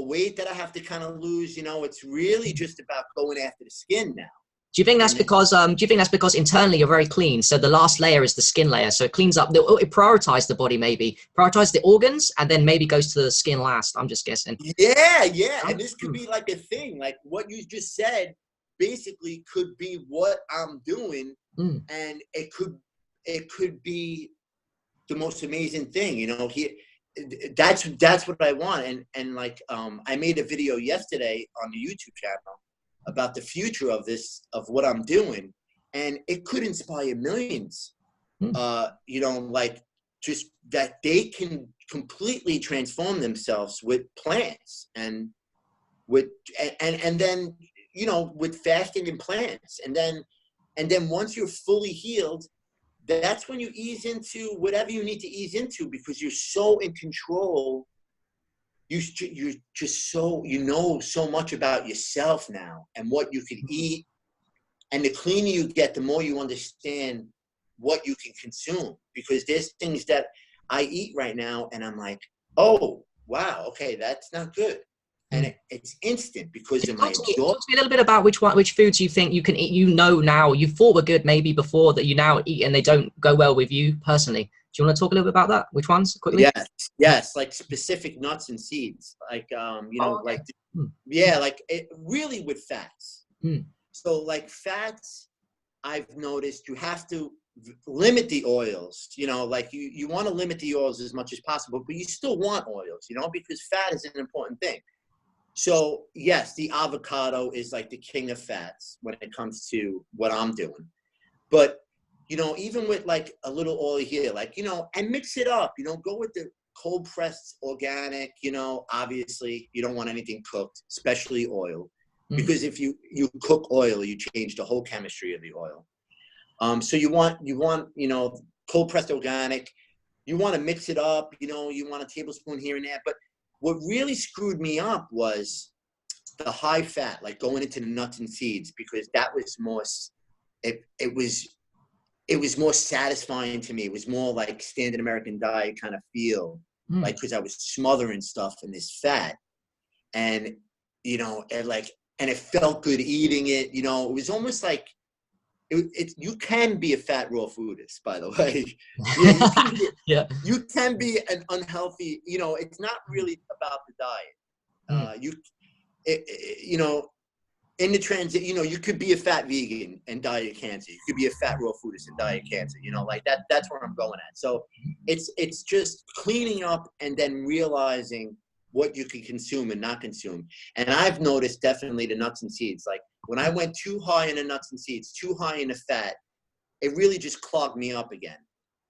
weight that I have to kind of lose, you know. It's really just about going after the skin now. Do you think that's because internally you're very clean? So the last layer is the skin layer. So it cleans up, it prioritizes the body, maybe prioritize the organs, and then maybe goes to the skin last. I'm just guessing. Yeah. And this could be like a thing, like what you just said, basically could be what I'm doing. And it could be the most amazing thing, you know. That's what I want. And like, I made a video yesterday on the YouTube channel about the future of what I'm doing, and it could inspire millions. You know, like just that they can completely transform themselves with plants and then, you know, with fasting and plants, and then once you're fully healed, that's when you ease into whatever you need to ease into, because you're so in control. You're just so, you know, so much about yourself now and what you can eat. And the cleaner you get, the more you understand what you can consume, because there's things that I eat right now and I'm like, oh, wow, okay, that's not good. And it's instant because of my absorption. Talk to me a little bit about which foods you think you can eat, you know, now you thought were good maybe before, that you now eat and they don't go well with you personally. Do you want to talk a little bit about that? Which ones, quickly? Yes, like specific nuts and seeds, like you know, like like it really with fats. So like fats, I've noticed you have to limit the oils. You know, like you want to limit the oils as much as possible, but you still want oils, you know, because fat is an important thing. So yes, the avocado is like the king of fats when it comes to what I'm doing, but you know, even with like a little oil here, like, you know, and mix it up, you know, go with the cold pressed organic, you know, obviously you don't want anything cooked, especially oil, because if you cook oil, you change the whole chemistry of the oil. So you want, cold pressed organic. You want to mix it up, you want a tablespoon here and there. But what really screwed me up was the high fat, like going into the nuts and seeds, because that was more, it was more satisfying to me. It was more like standard American diet kind of feel, like, because I was smothering stuff in this fat, and and it felt good eating it. It was almost like you can be a fat raw foodist, by the way. You can be an unhealthy. It's not really about the diet. In the transit, you could be a fat vegan and die of cancer. You could be a fat raw foodist and die of cancer. Like that. That's where I'm going at. So it's just cleaning up and then realizing what you can consume and not consume. And I've noticed definitely the nuts and seeds. Like when I went too high in the nuts and seeds, too high in the fat, it really just clogged me up again.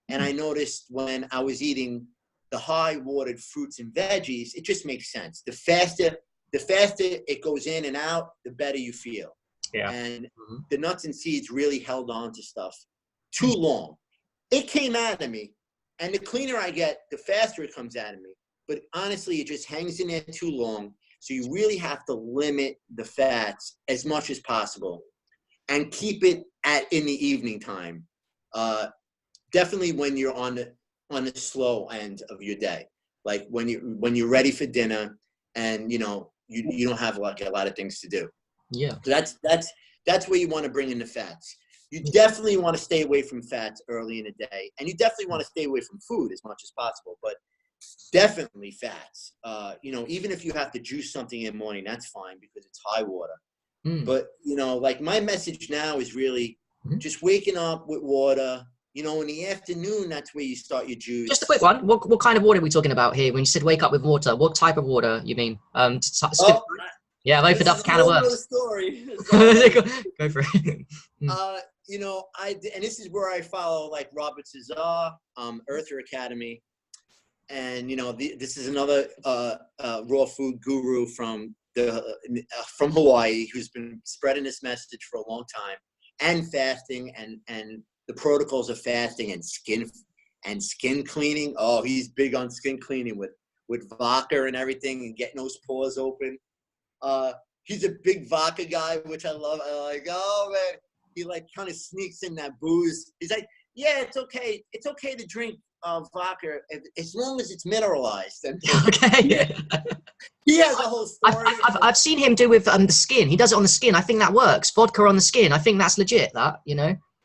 And I noticed when I was eating the high watered fruits and veggies, it just makes sense. The faster it goes in and out, the better you feel. Yeah. And the nuts and seeds really held on to stuff too long. It came out of me, and the cleaner I get, the faster it comes out of me. But honestly, it just hangs in there too long. So you really have to limit the fats as much as possible and keep it in the evening time. Definitely when you're on the slow end of your day, like when you're ready for dinner and you don't have like a lot of things to do. Yeah. So that's where you want to bring in the fats. You definitely want to stay away from fats early in the day, and you definitely want to stay away from food as much as possible. But definitely fats. Even if you have to juice something in the morning, that's fine because it's high water. But like my message now is really just waking up with water. In the afternoon, that's where you start your juice. Just a quick one. What kind of water are we talking about here? When you said wake up with water, what type of water you mean? Yeah, I've opened up a can of worms. Story. Go for it. And this is where I follow like Robert Cesar, Earther Academy. And this is another raw food guru from Hawaii who's been spreading this message for a long time, and fasting and the protocols of fasting and skin cleaning. Oh, he's big on skin cleaning with vodka and everything and getting those pores open. He's a big vodka guy, which I love. I'm like, oh man, he like kind of sneaks in that booze. He's like, yeah, it's okay. It's okay to drink vodka as long as it's mineralized. And okay. He has a whole story. I've seen him do with the skin. He does it on the skin. I think that works. Vodka on the skin. I think that's legit.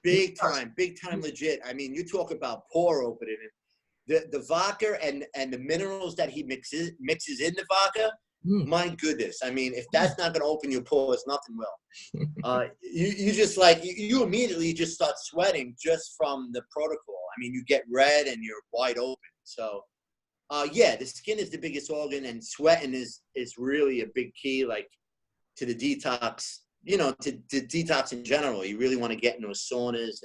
Big time legit. I mean, you talk about pore opening. The vodka and the minerals that he mixes in the vodka. My goodness. I mean, if that's not going to open your pores, nothing will. You just like, you immediately just start sweating just from the protocol. I mean, you get red and you're wide open. So, the skin is the biggest organ, and sweating is really a big key, like to the detox, to detox in general. You really want to get in those saunas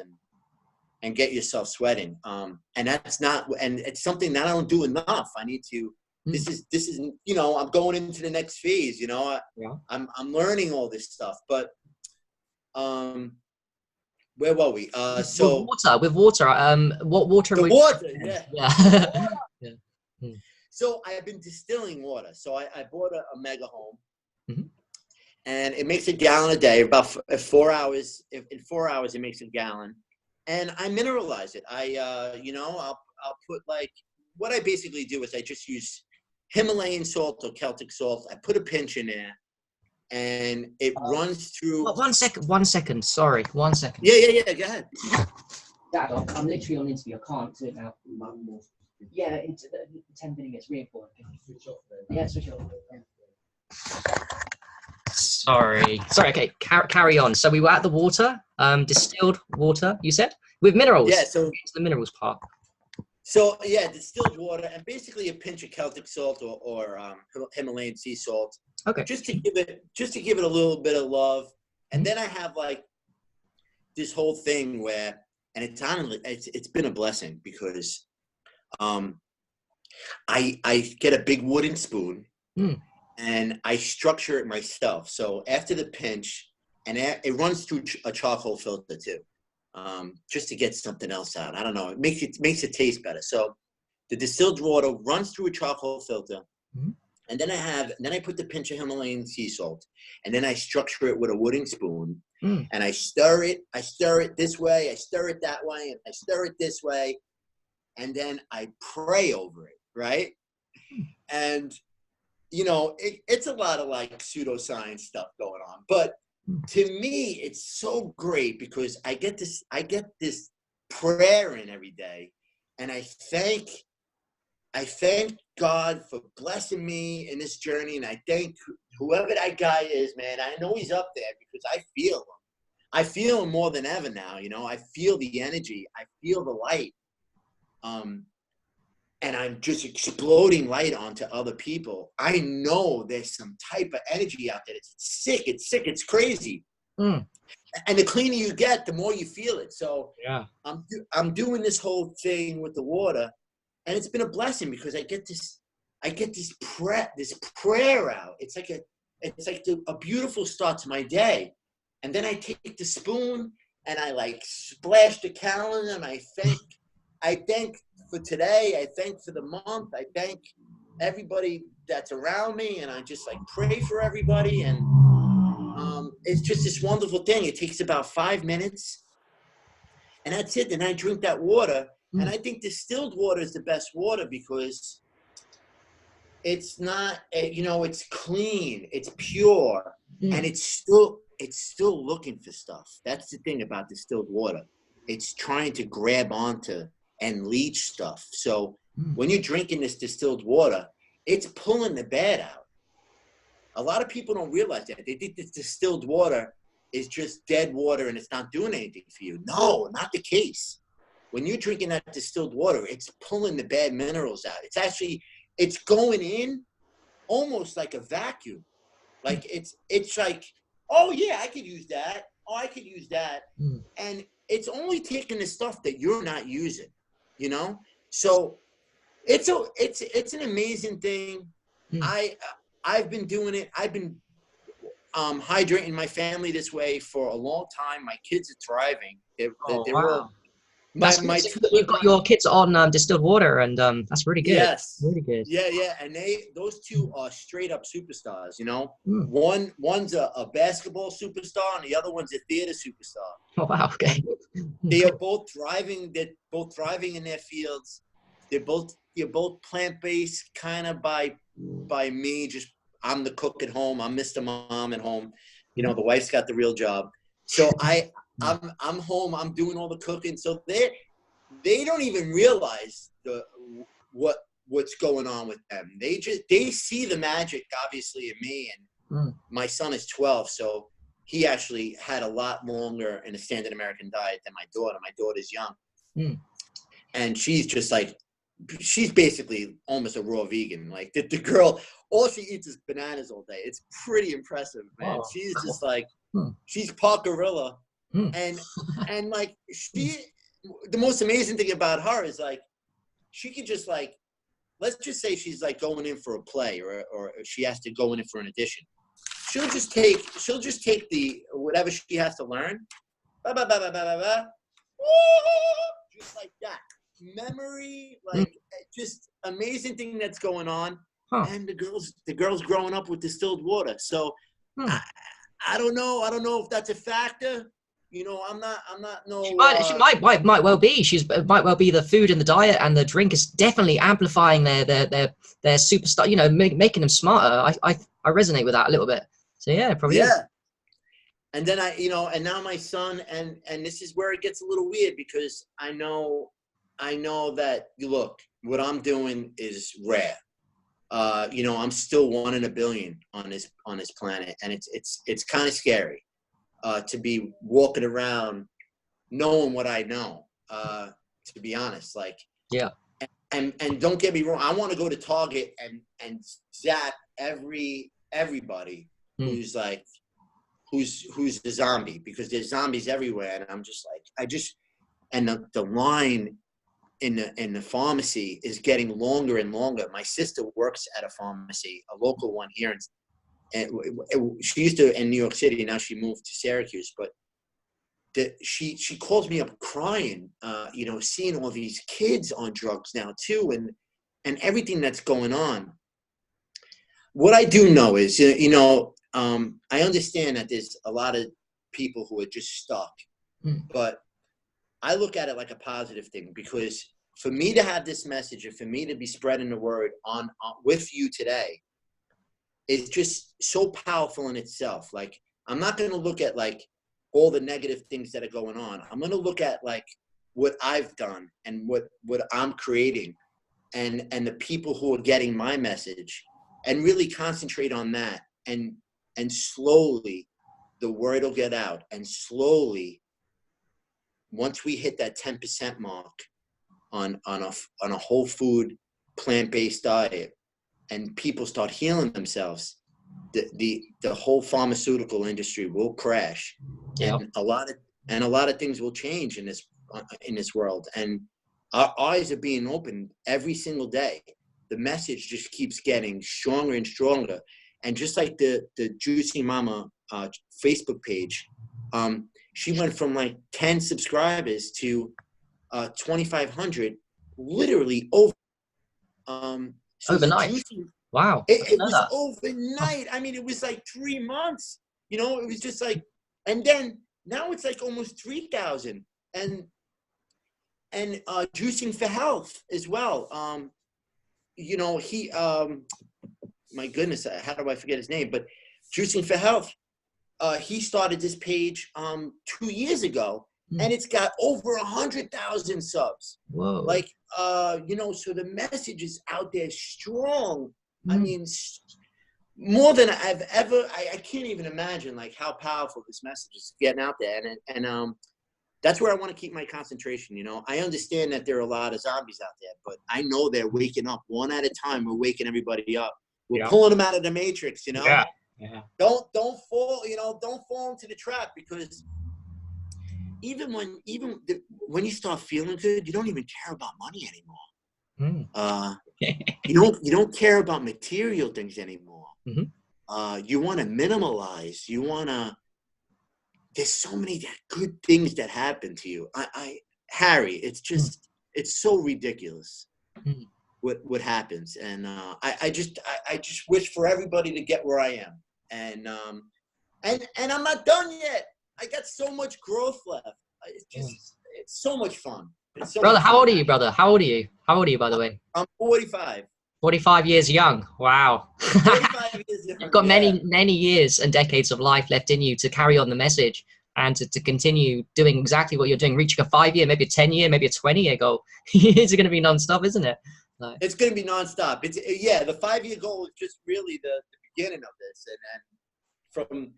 and get yourself sweating. And it's something that I don't do enough. I need to. This is I'm going into the next phase. I'm learning all this stuff. But where were we? With water. What water? Water. Yeah. Yeah. So I've been distilling water. So I bought a mega home, and it makes a gallon a day. About 4 hours. In 4 hours, it makes a gallon, and I mineralize it. I'll put like, what I basically do is I just use Himalayan salt or Celtic salt. I put a pinch in there, and it runs through. 1 second. 1 second. Sorry. 1 second. Yeah. Go ahead. Dad, I'm literally on interview. I can't do it now. Yeah, it's 10 minutes. Really important. Switch off then. Yeah, switch off. Yeah. Sorry. Okay. Carry on. So we were at the water, distilled water. You said with minerals. Yeah. So the minerals part. So distilled water and basically a pinch of Celtic salt or Himalayan sea salt. Okay. Just to give it a little bit of love, and then I have like this whole thing where, and it's been a blessing because, I get a big wooden spoon and I structure it myself. So after the pinch, and it runs through a charcoal filter too. just to get something else out. I don't know. It makes it taste better. So the distilled water runs through a charcoal filter. Mm-hmm. And then I put the pinch of Himalayan sea salt, and then I structure it with a wooden spoon, and I stir it this way, I stir it that way, and I stir it this way, and then I pray over it, right? And, you know, it's a lot of like pseudoscience stuff going on, but to me, it's so great because I get this prayer in every day, and I thank God for blessing me in this journey, and I thank whoever that guy is, man. I know he's up there because I feel him. I feel him more than ever now, you know. I feel the energy. I feel the light. And I'm just exploding light onto other people. I know there's some type of energy out there. It's sick. It's crazy. And the cleaner you get, the more you feel it. So yeah, I'm doing this whole thing with the water, and it's been a blessing because I get this prayer out. It's like a beautiful start to my day. And then I take the spoon and I like splash the calendar, and I thank for today. I thank for the month. I thank everybody that's around me, and I just like pray for everybody. And it's just this wonderful thing. It takes about 5 minutes, and that's it. And I drink that water, and I think distilled water is the best water because it's not, you know, it's clean, it's pure, and it's still looking for stuff. That's the thing about distilled water. It's trying to grab onto and leach stuff. So when you're drinking this distilled water, it's pulling the bad out. A lot of people don't realize that. They think this distilled water is just dead water and it's not doing anything for you. No, not the case. When you're drinking that distilled water, it's pulling the bad minerals out. It's going in almost like a vacuum. Like it's like, oh yeah, I could use that. Oh, I could use that. And it's only taking the stuff that you're not using, you know? So it's an amazing thing. I've been doing it. I've been hydrating my family this way for a long time. My kids are thriving. They're wow. all That's my good. You've got your kids on distilled water, and that's really good. Yes. Really good. Yeah. And those two are straight up superstars, you know? One's a basketball superstar and the other one's a theater superstar. Oh, wow. Okay. They are both thriving. They're both thriving in their fields. They're both plant-based, kind of by me. Just I'm the cook at home. I'm Mr. Mom at home. You know, the wife's got the real job. So I'm home. I'm doing all the cooking. So they don't even realize what's going on with them. They see the magic, obviously, in me. And my son is 12, so he actually had a lot longer in a standard American diet than my daughter. My daughter's young, and she's just like, she's basically almost a raw vegan. Like the girl, all she eats is bananas all day. It's pretty impressive, man. Oh. She's just like, she's part gorilla. And like the most amazing thing about her is like, she can just like, let's just say she's like going in for a play or she has to go in for an audition. She'll just take the whatever she has to learn, just like that. Memory, like just amazing thing that's going on. And the girls growing up with distilled water. So I don't know if that's a factor. You know, I'm not no. She might well be. Might well be the food and the diet and the drink is definitely amplifying their superstar. You know, making them smarter. I resonate with that a little bit. So yeah, probably. Yeah. Is. And then and now my son, and this is where it gets a little weird because I know that look, what I'm doing is rare. You know, I'm still 1 in a billion on this planet, and it's kind of scary. To be walking around knowing what I know, to be honest, like, yeah. And don't get me wrong. I want to go to Target and zap everybody who's a zombie, because there's zombies everywhere. And I'm just like, and the line in the pharmacy is getting longer and longer. My sister works at a pharmacy, a local one here and she used to in New York City. Now she moved to Syracuse, but that she calls me up crying, you know, seeing all these kids on drugs now too, and everything that's going on. What I do know is, you know, I understand that there's a lot of people who are just stuck, but I look at it like a positive thing, because for me to have this message and for me to be spreading the word on with you today, it's just so powerful in itself. Like, I'm not going to look at like all the negative things that are going on. I'm going to look at like what I've done and what I'm creating, and the people who are getting my message, and really concentrate on that. And slowly the word will get out. And slowly, once we hit that 10% mark on a whole food, plant-based diet, and people start healing themselves, the whole pharmaceutical industry will crash. Yep. And a lot of things will change in this world. And our eyes are being opened every single day. The message just keeps getting stronger and stronger. And just like the Juicy Mama Facebook page, she went from like 10 subscribers to 2,500 literally over. So overnight. Wow. It was overnight. I mean, it was like 3 months. You know, it was just like, and then now it's like almost 3,000. And Juicing for Health as well. You know, he, my goodness, how do I forget his name? But Juicing for Health, he started this page 2 years ago, and it's got over 100,000 subs. Whoa. Like, you know, so the message is out there strong. I mean, more than I've ever, I can't even imagine like how powerful this message is getting out there. And that's where I want to keep my concentration. You know, I understand that there are a lot of zombies out there, but I know they're waking up one at a time. We're waking everybody up. We're pulling them out of the matrix, you know? Yeah. Don't fall, you know, don't fall into the trap, because even when you start feeling good, you don't even care about money anymore. You don't care about material things anymore. You want to minimalize. You want to. There's so many good things that happen to you. Harry, it's just it's so ridiculous what happens, and I just wish for everybody to get where I am, and I'm not done yet. I got so much growth left. It's so much fun. Brother, how old are you, brother? How old are you? How old are you, by the way? I'm 45. 45 years young. Wow. 45 years young. You've got many years and decades of life left in you to carry on the message and to continue doing exactly what you're doing, reaching a 5-year, maybe a 10-year, maybe a 20-year goal. It's going to be nonstop, isn't it? Like, it's going to be nonstop. The 5-year goal is just really the beginning of this. And from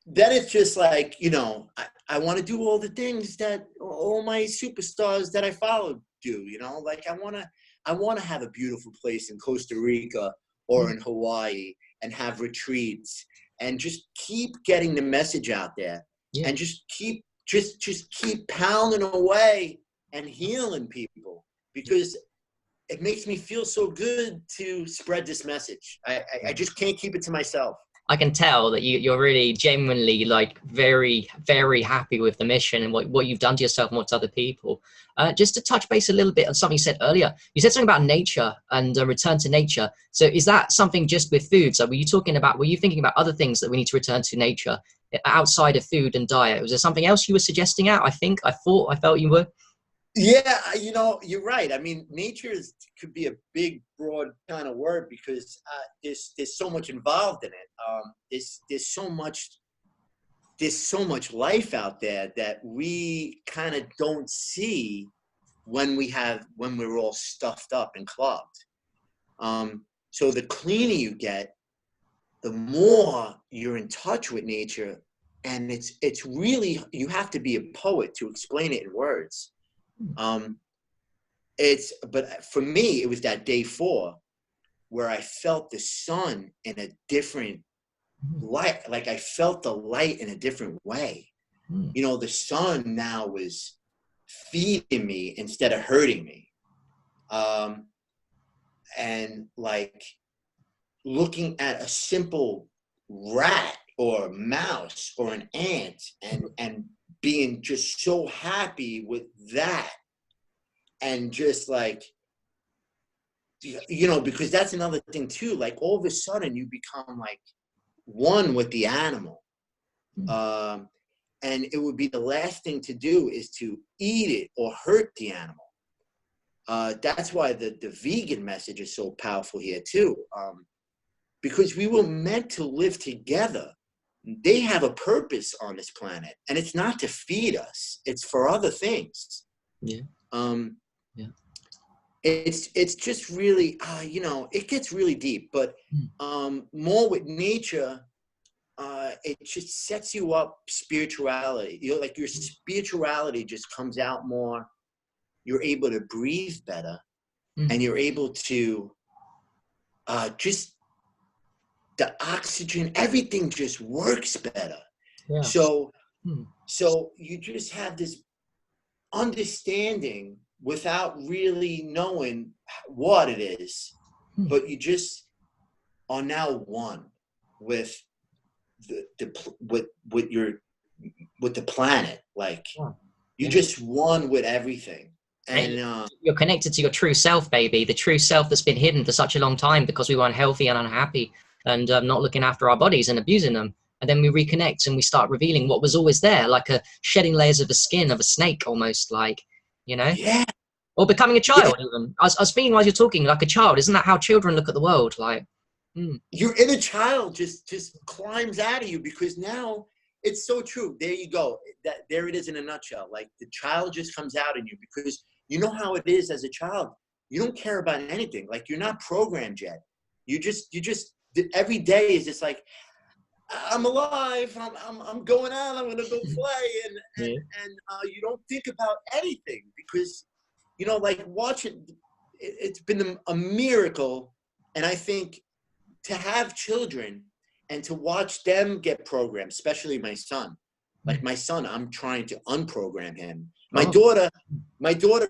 then it's just like, you know, I want to do all the things that all my superstars that I follow do, you know, like I want to have a beautiful place in Costa Rica or in Hawaii and have retreats and just keep getting the message out there and just keep pounding away and healing people, because it makes me feel so good to spread this message. I just can't keep it to myself. I can tell that you're really genuinely like very, very happy with the mission and what you've done to yourself and what to other people. Just to touch base a little bit on something you said earlier. You said something about nature and a return to nature. So is that something just with food? So were you thinking about other things that we need to return to nature outside of food and diet? Was there something else you were suggesting out? I felt you were. Yeah, you know, you're right. I mean, nature could be a big, broad kind of word, because there's so much involved in it. There's so much life out there that we kind of don't see when we're all stuffed up and clogged. So the cleaner you get, the more you're in touch with nature, and it's really, you have to be a poet to explain it in words. But for me, it was that day 4 where I felt the sun in a different light. Like I felt the light in a different way. You know, the sun now was feeding me instead of hurting me. And like looking at a simple rat or a mouse or an ant and being just so happy with that. And just like, you know, because that's another thing too, like all of a sudden you become like one with the animal. And it would be the last thing to do is to eat it or hurt the animal. That's why the vegan message is so powerful here too. Because we were meant to live together. They have a purpose on this planet, and it's not to feed us. It's for other things. Yeah. Yeah. It's just really, you know, it gets really deep, but more with nature, it just sets you up spirituality. You know, like your spirituality just comes out more. You're able to breathe better, and you're able to just, the oxygen, everything just works better. Yeah. So you just have this understanding without really knowing what it is, but you just are now one with with the planet. Like you just one with everything. And you're connected to your true self, baby, the true self that's been hidden for such a long time because we weren't healthy and unhappy and not looking after our bodies and abusing them. And then we reconnect and we start revealing what was always there, like a shedding layers of the skin of a snake, almost, like, you know? Yeah. Or becoming a child, even. I was thinking while you're talking, like a child. Isn't that how children look at the world? Like, your inner child just climbs out of you, because now it's so true. There you go. There it is in a nutshell. Like the child just comes out in you, because you know how it is as a child. You don't care about anything. Like you're not programmed yet. You just every day is just like, I'm alive. I'm going out. I'm going to go play. And you don't think about anything, because, you know, like watching, it's been a miracle. And I think to have children and to watch them get programmed, especially my son, like my son, I'm trying to unprogram him. My daughter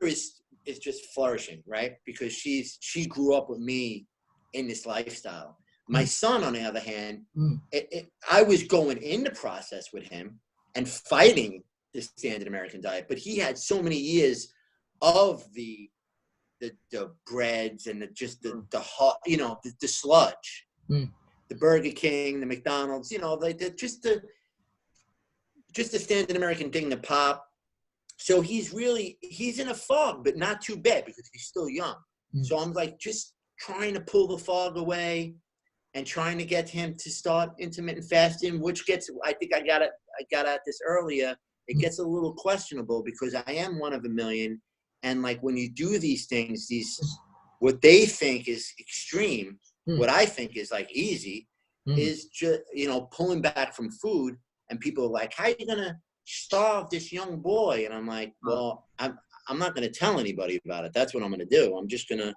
is just flourishing, right? Because she grew up with me in this lifestyle. My son, on the other hand, I was going in the process with him and fighting the standard American diet, but he had so many years of the breads and the hot, you know, the sludge, the Burger King, the McDonald's, you know, like just the standard American thing, the pop. So he's in a fog, but not too bad because he's still young. So I'm like just trying to pull the fog away and trying to get him to start intermittent fasting, which gets, I think I got at this earlier. It gets a little questionable because I am one of a million. And like when you do these things, what they think is extreme, what I think is like easy, is just, you know, pulling back from food. And people are like, how are you going to starve this young boy? And I'm like, well, I'm not going to tell anybody about it. That's what I'm going to do. I'm just going to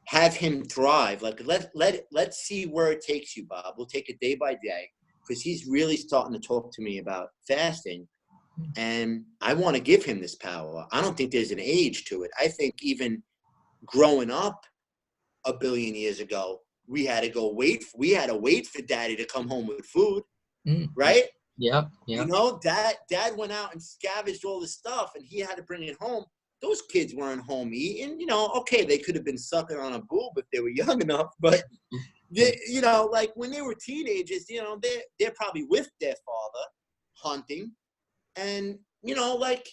have him thrive. Like, let's see where it takes you, Bob. We'll take it day by day, because he's really starting to talk to me about fasting. And I want to give him this power. I don't think there's an age to it. I think even growing up a billion years ago, we had to wait for daddy to come home with food, right? Yeah. You know, dad went out and scavenged all this stuff and he had to bring it home. Those kids weren't home eating, you know, okay, they could have been sucking on a boob if they were young enough, but they, you know, like when they were teenagers, you know, they're probably with their father hunting. And, you know, like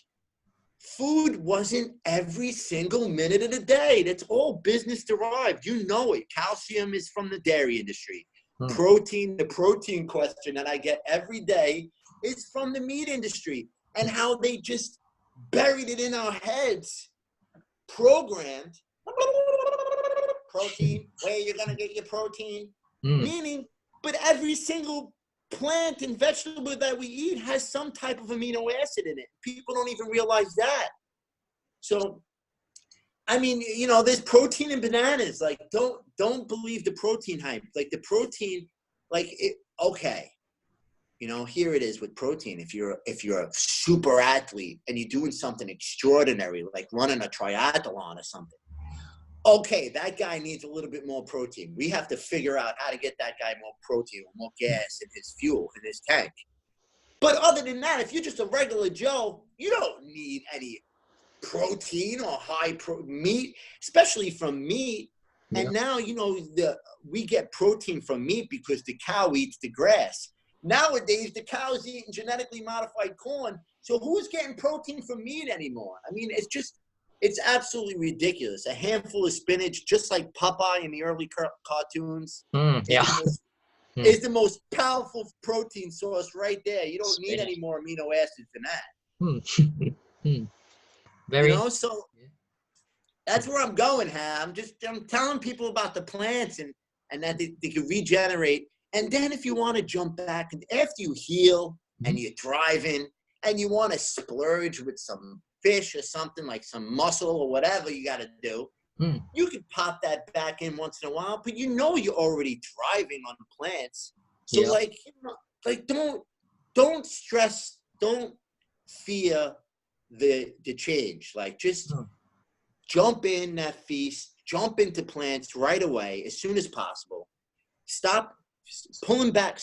food wasn't every single minute of the day. That's all business derived. You know it. Calcium is from the dairy industry. Protein, the protein question that I get every day is from the meat industry, and how they just buried it in our heads, programmed. Protein, where you're going to get your protein. Meaning, but every single plant and vegetable that we eat has some type of amino acid in it. People don't even realize that. So, I mean, you know, there's protein in bananas. Like, don't believe the protein hype. Like the protein, like it. Okay, you know, here it is with protein. If you're a super athlete and you're doing something extraordinary, like running a triathlon or something, okay, that guy needs a little bit more protein. We have to figure out how to get that guy more protein or more gas in his fuel, in his tank. But other than that, if you're just a regular Joe, you don't need any protein or meat, especially from meat. Yeah. And now, you know, we get protein from meat because the cow eats the grass. Nowadays, the cow's eating genetically modified corn. So who's getting protein from meat anymore? I mean, it's absolutely ridiculous. A handful of spinach, just like Popeye in the early cartoons, Yeah. is the most powerful protein source right there. You don't need Spinach. any more amino acids than that. Very. You know, so that's where I'm going, I'm telling people about the plants and that they can regenerate. And then if you want to jump back and after you heal and you're driving and you want to splurge with some fish or something like some mussel or whatever you got to do, you can pop that back in once in a while, but you know you're already thriving on plants. So like, you know, like don't stress, don't fear the change. Like just jump in that feast, jump into plants right away as soon as possible. Stop pulling back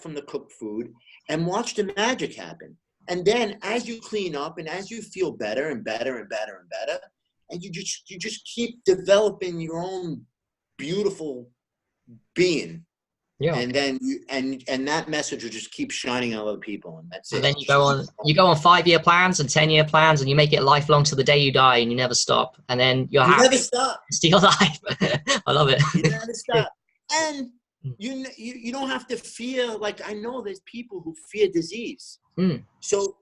from the cooked food and watch the magic happen. And then as you clean up and as you feel better and better and better and better, and you just keep developing your own beautiful being. Yeah. And then and that message will just keep shining on other people, and that's it. And then you go on 5-year plans and 10-year plans, and you make it lifelong to the day you die, and you never stop. And then you're happy. Never stop. Still alive. I love it. You never stop. And you don't have to fear. Like I know there's people who fear disease. So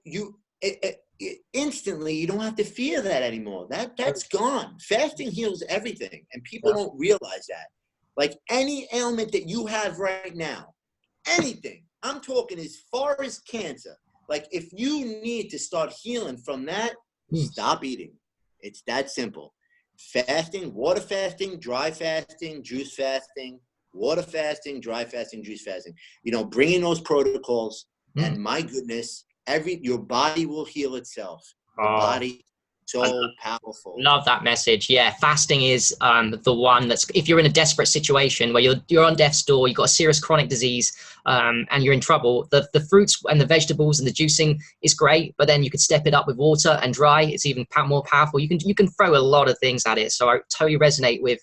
instantly you don't have to fear that anymore. That's gone. Fasting heals everything, and people don't realize that. Like any ailment that you have right now, anything, I'm talking as far as cancer. Like if you need to start healing from that, stop eating. It's that simple. Fasting, water fasting, dry fasting, juice fasting, water fasting, dry fasting, juice fasting. You know, bring in those protocols, and my goodness, your body will heal itself. The body. So powerful. Love that message. Yeah, fasting is the one that's, if you're in a desperate situation where you're on death's door, you've got a serious chronic disease, and you're in trouble, the fruits and the vegetables and the juicing is great, but then you could step it up with water and dry. It's even more powerful. You can throw a lot of things at it. So I totally resonate with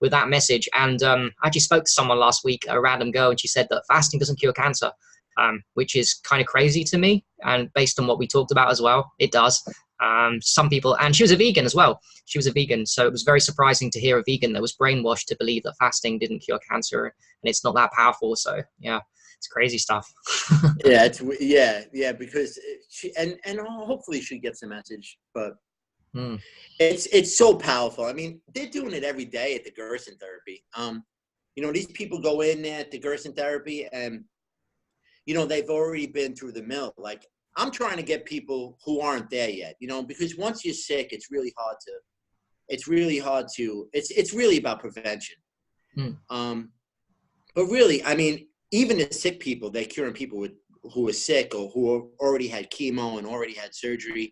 that message. And I actually spoke to someone last week, a random girl, and she said that fasting doesn't cure cancer, which is kind of crazy to me. And based on what we talked about as well, it does. Some people, and she was a vegan as well. She was a vegan, so it was very surprising to hear a vegan that was brainwashed to believe that fasting didn't cure cancer, and it's not that powerful. So yeah, it's crazy stuff. Because she and hopefully she gets the message, but it's so powerful. I mean, they're doing it every day at the Gerson therapy. You know, these people go in there at the Gerson therapy, and you know they've already been through the mill. Like, I'm trying to get people who aren't there yet, you know, because once you're sick, it's really hard to, it's really about prevention. But really, I mean, even the sick people, they're curing people who are sick or who already had chemo and already had surgery.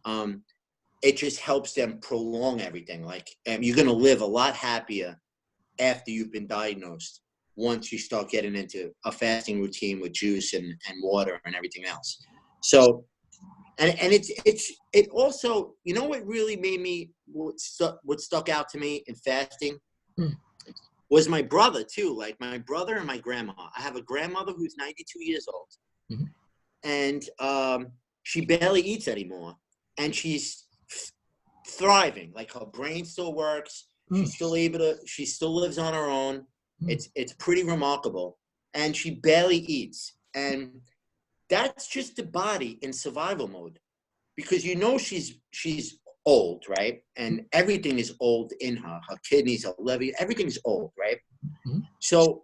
It just helps them prolong everything. Like, you're going to live a lot happier after you've been diagnosed once you start getting into a fasting routine with juice and water and everything else. So, and it also, you know, what really made me, what stuck out to me in fasting was my brother too. Like my brother and my grandma. I have a grandmother who's 92 years old, and she barely eats anymore, and she's thriving. Like her brain still works. She's still able to. She still lives on her own. It's pretty remarkable, and she barely eats, and that's just the body in survival mode, because you know she's old, right? And everything is old in her. Her kidneys, her liver, everything's old, right? So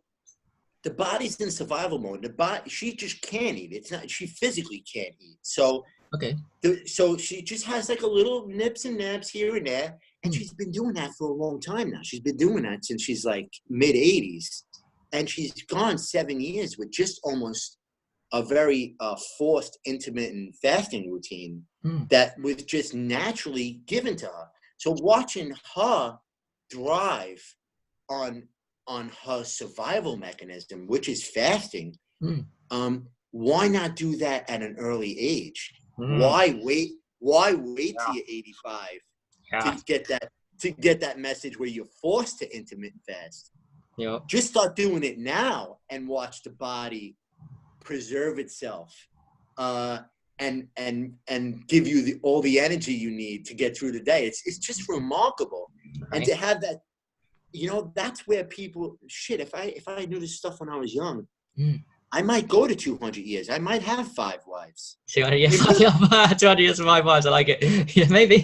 the body's in survival mode. The body, she just can't eat. It's not. She physically can't eat. So so she just has like a little nips and naps here and there, and she's been doing that for a long time now. She's been doing that since she's like mid-80s, and she's gone 7 years with just almost a very forced intermittent fasting routine that was just naturally given to her. So watching her thrive on her survival mechanism, which is fasting, why not do that at an early age? Mm. Why wait? Why wait till Yeah. you're 85 Yeah. to get that message where you're forced to intermittent fast? Yeah. Just start doing it now and watch the body preserve itself, and give you all the energy you need to get through the day. It's just remarkable, Right. and to have that, that's where people shit. If I knew this stuff when I was young, I might go to 200 years. I might have 5 wives. 200 years, 200 years of my wives. I like it. Yeah, maybe.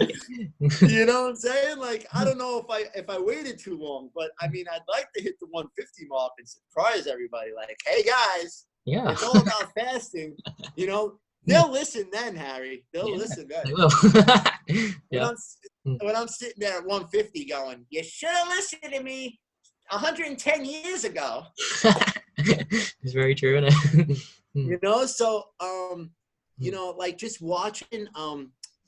You know what I'm saying? Like, I don't know if I waited too long, but I mean, I'd like to hit the 150 mark and surprise everybody. Like, hey guys, Yeah. it's all about fasting. They'll listen then, Harry. They'll listen then. They will. Yeah. When I'm sitting there at 150 going, you should have listened to me 110 years ago. It's very true, isn't it? So, like just watching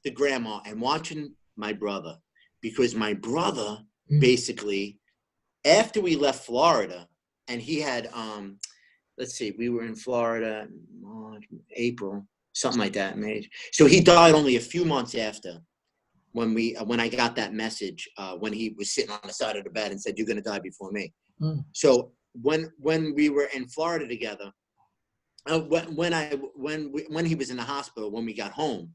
the grandma and watching my brother, because my brother basically, after we left Florida, and he had, let's see, we were in Florida March, April, something like that, May. So he died only a few months after when I got that message, when he was sitting on the side of the bed and said, "You're going to die before me." So when we were in Florida together, when he was in the hospital, when we got home,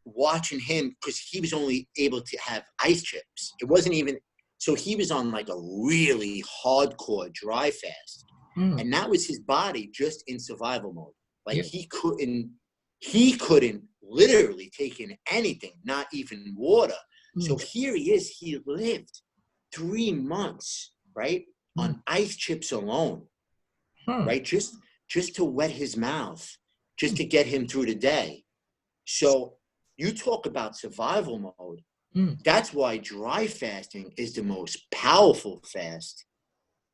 watching him, because he was only able to have ice chips. It wasn't even, so he was on like a really hardcore dry fast. And that was his body just in survival mode. Like he couldn't literally take in anything, not even water. So here he is, he lived 3 months, right? On ice chips alone, right? Just to wet his mouth, just to get him through the day. So you talk about survival mode. That's why dry fasting is the most powerful fast.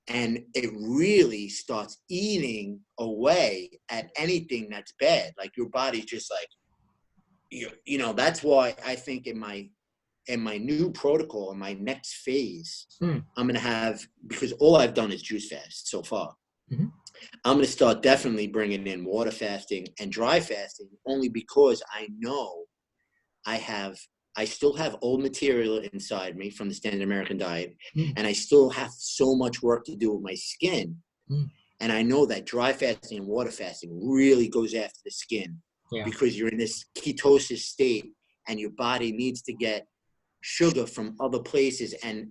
And it really starts eating away at anything that's bad. Like your body's just like, that's why I think in my new protocol, in my next phase, I'm going to have, because all I've done is juice fast so far. I'm going to start definitely bringing in water fasting and dry fasting, only because I know I still have old material inside me from the standard American diet, and I still have so much work to do with my skin. And I know that dry fasting and water fasting really goes after the skin, because you're in this ketosis state and your body needs to get sugar from other places and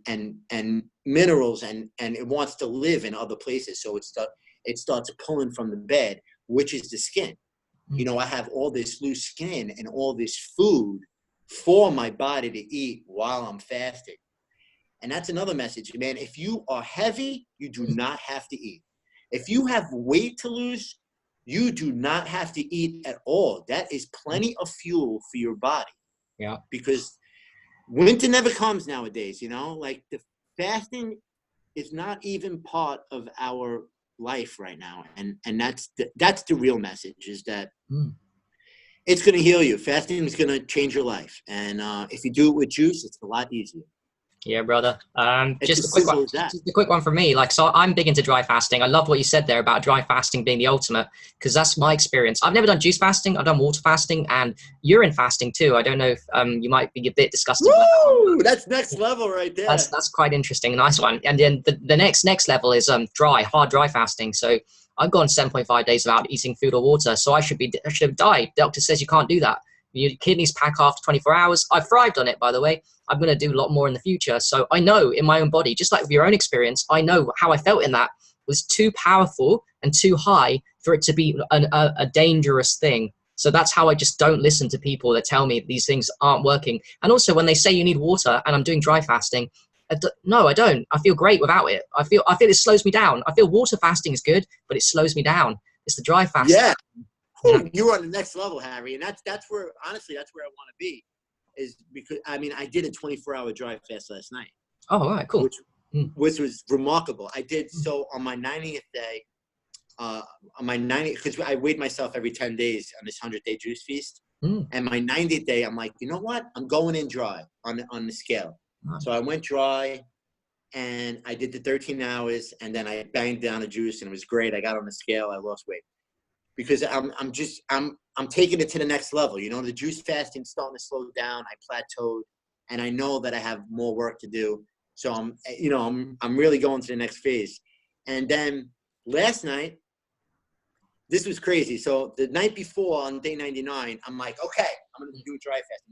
minerals, and it wants to live in other places. So it starts pulling from the bed, which is the skin. I have all this loose skin and all this food for my body to eat while I'm fasting. And that's another message, man. If you are heavy, you do not have to eat. If you have weight to lose, you do not have to eat at all. That is plenty of fuel for your body. Yeah. Because winter never comes nowadays, like the fasting is not even part of our life right now. And that's the real message, is that it's going to heal you. Fasting is going to change your life. And if you do it with juice, it's a lot easier. Yeah, brother. It's Just a as quick one. simple as that. Just a quick one from me. Like, so I'm big into dry fasting. I love what you said there about dry fasting being the ultimate, because that's my experience. I've never done juice fasting. I've done water fasting and urine fasting too. I don't know if you might be a bit disgusted. Woo! That's next level right there. That's quite interesting. Nice one. And then the next level is hard dry fasting. So I've gone 7.5 days without eating food or water. So I should have died. Doctor says you can't do that. Your kidneys pack after 24 hours. I've thrived on it, by the way. I'm going to do a lot more in the future. So I know in my own body, just like with your own experience, I know how I felt in that was too powerful and too high for it to be a dangerous thing. So that's how I just don't listen to people that tell me these things aren't working. And also when they say you need water and I'm doing dry fasting, no, I don't. I feel great without it. I feel it slows me down. I feel water fasting is good, but it slows me down. It's the dry fasting. Yeah. You're on the next level, Harry. And that's where, honestly, that's where I want to be, is because, I did a 24-hour dry fast last night. Oh, all right, cool. Which was remarkable. I did so on my 90th day, because I weighed myself every 10 days on this 100-day juice feast. And my 90th day, I'm like, you know what? I'm going in dry on the scale. So I went dry and I did the 13 hours, and then I banged down the juice, and it was great. I got on the scale. I lost weight. because I'm taking it to the next level. You know, the juice fasting starting to slow down. I plateaued, and I know that I have more work to do. So I'm really going to the next phase. And then last night, this was crazy. So the night before on day 99, I'm like, okay, I'm going to do a dry fast.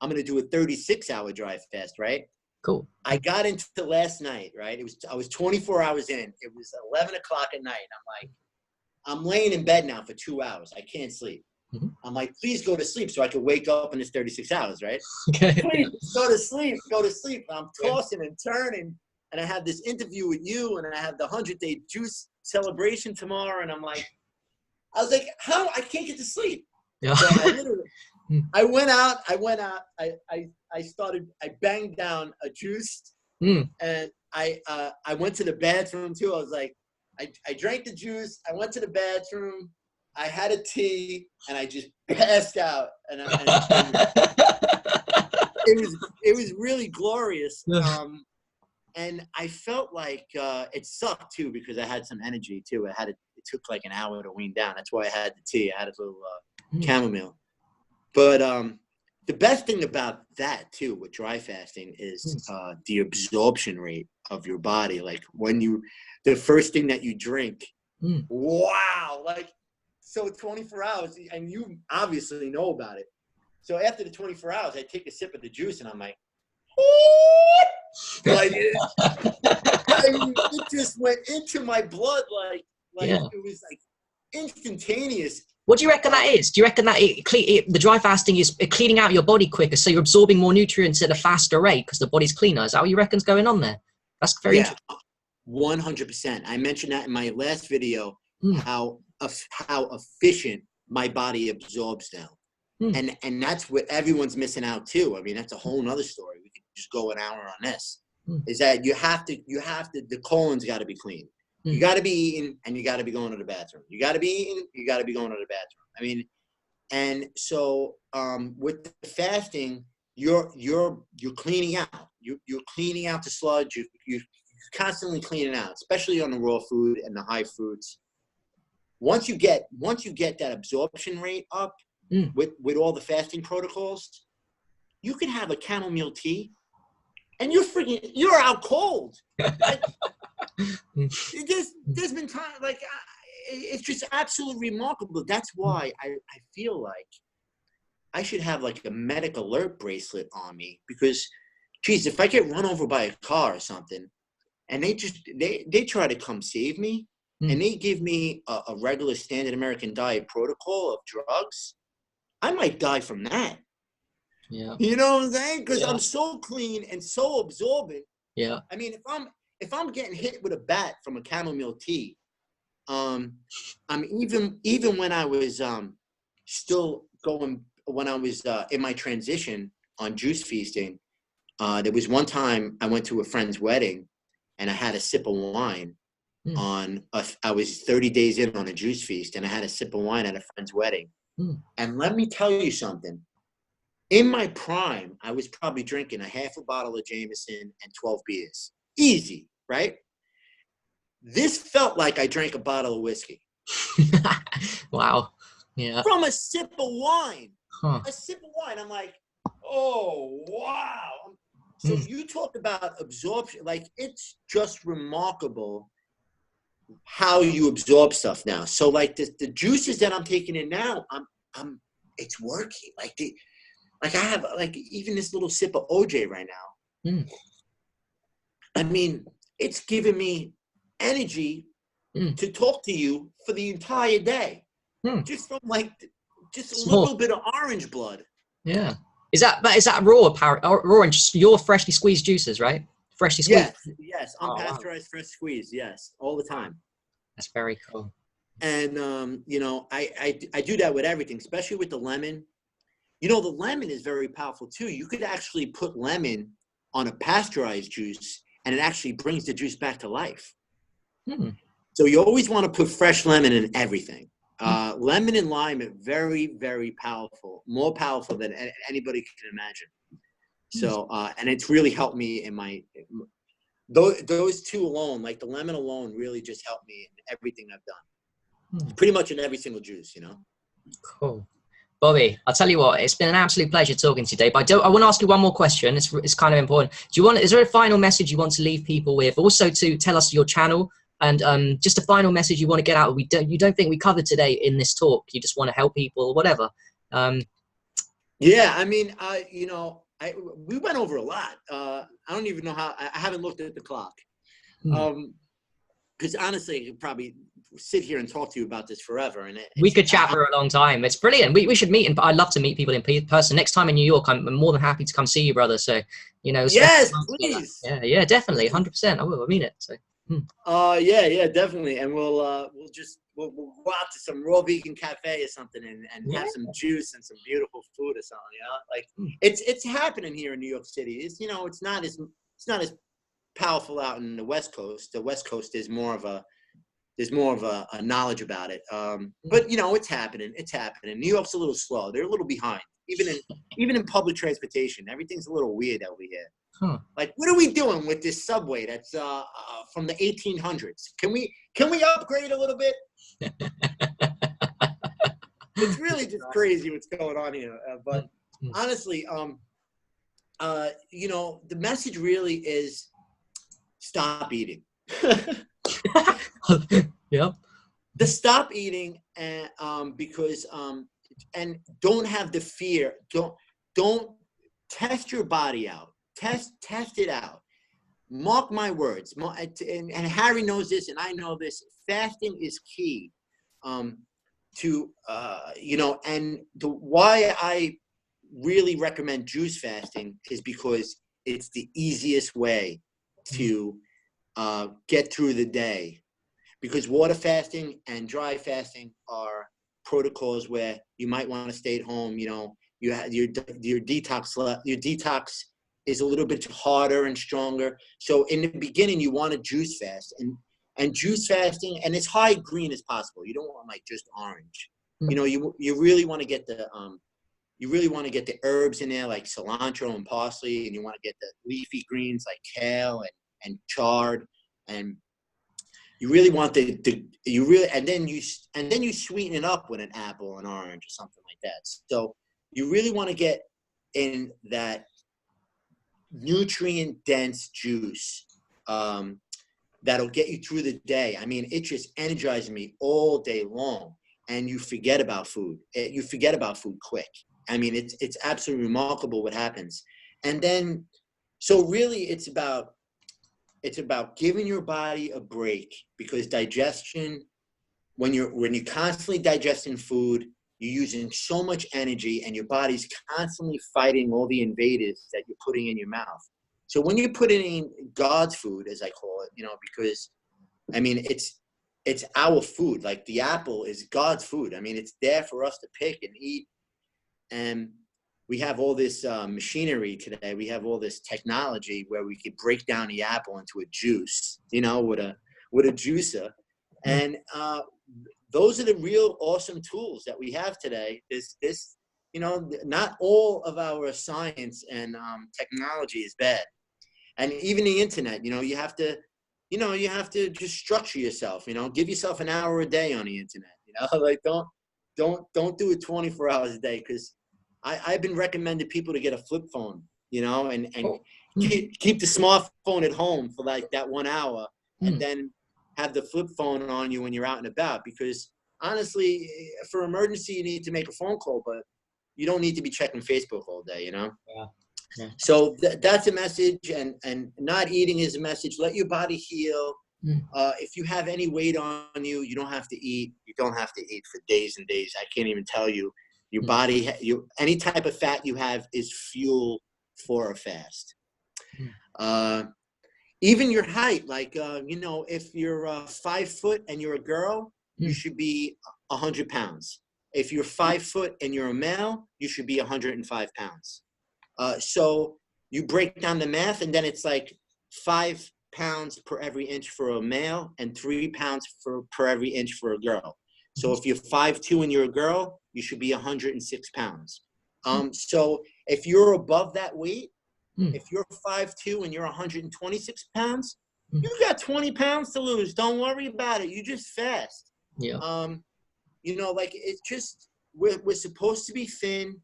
I'm going to do a 36-hour dry fast, right? Cool. I got into last night, right? I was 24 hours in. It was 11 o'clock at night. I'm like, I'm laying in bed now for 2 hours. I can't sleep. Mm-hmm. I'm like, please go to sleep so I can wake up in this 36 hours, right? Okay. Please go to sleep. I'm tossing and turning. And I have this interview with you, and I have the 100-day juice celebration tomorrow. And I was like, how? I can't get to sleep. Yeah. So I went out. I banged down a juice, and I went to the bathroom too. I was like, I drank the juice. I went to the bathroom. I had a tea, and I just passed out. And it was really glorious. And I felt like it sucked too because I had some energy too. It took like an hour to wean down. That's why I had the tea. I had a little chamomile. But the best thing about that too with dry fasting is the absorption rate of your body. Like the first thing that you drink, wow, like so 24 hours, and you obviously know about it. So after the 24 hours, I take a sip of the juice, and I'm like, like it just went into my blood, like it was like instantaneous. What do you reckon that is? Do you reckon that the dry fasting is cleaning out your body quicker, so you're absorbing more nutrients at a faster rate because the body's cleaner? Is that what you reckon's going on there? That's very interesting. 100%. I mentioned that in my last video, how efficient my body absorbs now. And that's what everyone's missing out too. I mean, that's a whole nother story. We could just go an hour on this. Is that you have to the colon's got to be clean. You got to be eating, and you got to be going to the bathroom. You got to be eating, you got to be going to the bathroom. I mean, and so with the fasting, you're cleaning out. You're cleaning out the sludge. You're constantly cleaning out, especially on the raw food and the high fruits. Once you get that absorption rate up with all the fasting protocols, you can have a chamomile tea, and you're out cold. Like, there's been time like it's just absolutely remarkable. That's why I feel like I should have like a medic alert bracelet on me, because, geez, if I get run over by a car or something, and they try to come save me, and they give me a regular standard American diet protocol of drugs, I might die from that. Yeah. You know what I'm saying? Because I'm so clean and so absorbent. Yeah. I mean, if I'm getting hit with a bat from a chamomile tea, I'm even when I was when I was in my transition on juice feasting, there was one time I went to a friend's wedding, and I had a sip of wine I was 30 days in on a juice feast, and I had a sip of wine at a friend's wedding. And let me tell you something. In my prime, I was probably drinking a half a bottle of Jameson and 12 beers. Easy, right? This felt like I drank a bottle of whiskey. Wow. Yeah. From a sip of wine. A sip of wine. I'm like, oh, wow. So you talk about absorption. Like, it's just remarkable how you absorb stuff now. So, like, the juices that I'm taking in now, it's working. Like I have like even this little sip of OJ right now. I mean, it's giving me energy to talk to you for the entire day. Just from just a little bit of orange blood. Yeah. Is that raw and just your freshly squeezed juices, right? Freshly squeezed. Yes. Unpasteurized, fresh squeezed. Yes, all the time. That's very cool. And you know, I do that with everything, especially with the lemon. You know, the lemon is very powerful too. You could actually put lemon on a pasteurized juice, and it actually brings the juice back to life. So you always want to put fresh lemon in everything. Lemon and lime are very, very powerful, more powerful than anybody can imagine. So, and it's really helped me in those two alone, like the lemon alone really just helped me in everything I've done. pretty much in every single juice, you know. Cool. Bobby, I'll tell you what, it's been an absolute pleasure talking to you today, but I want to ask you one more question. It's kind of important. Is there a final message you want to leave people with? Also to tell us your channel and just a final message you want to get out. You don't think we covered today in this talk. You just want to help people or whatever. Yeah, I mean, you know, we went over a lot. I don't even know how, I haven't looked at the clock. Because honestly, I could probably sit here and talk to you about this forever. And we could chat for a long time. It's brilliant. We should meet, and I'd love to meet people in person. Next time in New York, I'm more than happy to come see you, brother. So, you know, yes, please. Yeah, definitely, 100%. I will. I mean it. So. Yeah, definitely. And we'll go out to some raw vegan cafe or something and have some juice and some beautiful food or something. You know, like it's happening here in New York City. It's, you know, it's not as powerful out in the West Coast. The West Coast is there's more of a knowledge about it. But you know, it's happening. It's happening. New York's a little slow. They're a little behind. Even in public transportation, everything's a little weird over here. Huh. Like, what are we doing with this subway that's from the 1800s? Can we upgrade a little bit? It's really just crazy what's going on here. But honestly, you know, the message really is stop eating. Yeah. The stop eating and because and don't have the fear. Don't test your body out. Test it out. Mark my words. And Harry knows this, and I know this. Fasting is key to you know. And why I really recommend juice fasting is because it's the easiest way to get through the day. Because water fasting and dry fasting are protocols where you might want to stay at home. You know, you have your detox is a little bit harder and stronger. So in the beginning, you want to juice fast and juice fasting, and as high green as possible. You don't want like just orange. You know, you really want to get the herbs in there like cilantro and parsley, and you want to get the leafy greens like kale and chard, and you really want and then you sweeten it up with an apple, an orange, or something like that. So you really want to get in that nutrient dense juice that'll get you through the day. I mean, it just energizes me all day long, and you forget about food. You forget about food quick. I mean, it's absolutely remarkable what happens. And then, so really, it's about giving your body a break, because digestion, when you're constantly digesting food, you're using so much energy, and your body's constantly fighting all the invaders that you're putting in your mouth. So when you put in God's food, as I call it, you know, because I mean, it's our food. Like the apple is God's food. I mean, it's there for us to pick and eat. And we have all this machinery today. We have all this technology where we could break down the apple into a juice, you know, with a juicer. And those are the real awesome tools that we have today. This, you know, not all of our science and technology is bad. And even the internet, you know, you have to just structure yourself, you know, give yourself an hour a day on the internet, you know, like don't do it 24 hours a day. Cause I've been recommending people to get a flip phone, you know, and keep the smartphone at home for like that 1 hour, and then have the flip phone on you when you're out and about. Because honestly, for emergency, you need to make a phone call, but you don't need to be checking Facebook all day, you know? Yeah. So that's a message, and not eating is a message. Let your body heal. If you have any weight on you, you don't have to eat. You don't have to eat for days and days. I can't even tell you. Your body, any type of fat you have is fuel for a fast. Even your height, like, you know, if you're 5 foot and you're a girl, you should be 100 pounds. If you're 5 foot and you're a male, you should be 105 pounds. So you break down the math, and then it's like 5 pounds per every inch for a male and 3 pounds per every inch for a girl. So if you're 5'2" and you're a girl, you should be 106 pounds. So if you're above that weight, if you're 5'2" and you're 126 pounds, you got 20 pounds to lose. Don't worry about it. You just fast. Yeah. You know, like it's just we're supposed to be thin.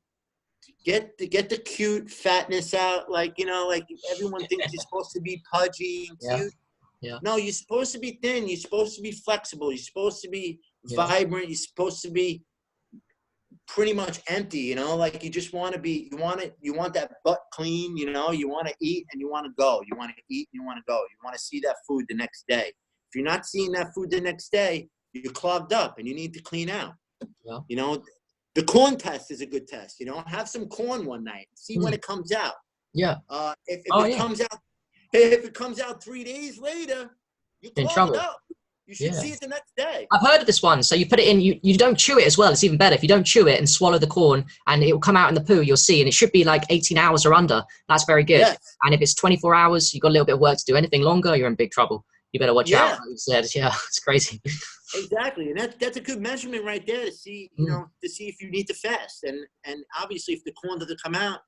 Get the cute fatness out. Like, you know, like everyone thinks you're supposed to be pudgy and Yeah. cute. Yeah. No, you're supposed to be thin. You're supposed to be flexible. You're supposed to be Yeah. vibrant. You're supposed to be pretty much empty, you know, like you just want to be, you want that butt clean, you know, you want to eat and you want to go. You want to eat and you want to go. You want to see that food the next day. If you're not seeing that food the next day, you're clogged up and you need to clean out. Yeah. You know, the corn test is a good test, you know, have some corn one night, see when it comes out. Yeah. If it comes out 3 days later, you're In clogged trouble. up. You should see it the next day. I've heard of this one. So you put it in, you don't chew it as well. It's even better. If you don't chew it and swallow the corn and it will come out in the poo, you'll see. And it should be like 18 hours or under. That's very good. Yes. And if it's 24 hours, you've got a little bit of work to do. Anything longer, you're in big trouble. You better watch out. Like you said. Yeah, it's crazy. Exactly. And that's a good measurement right there to see, you know, to see if you need to fast. And obviously if the corn doesn't come out,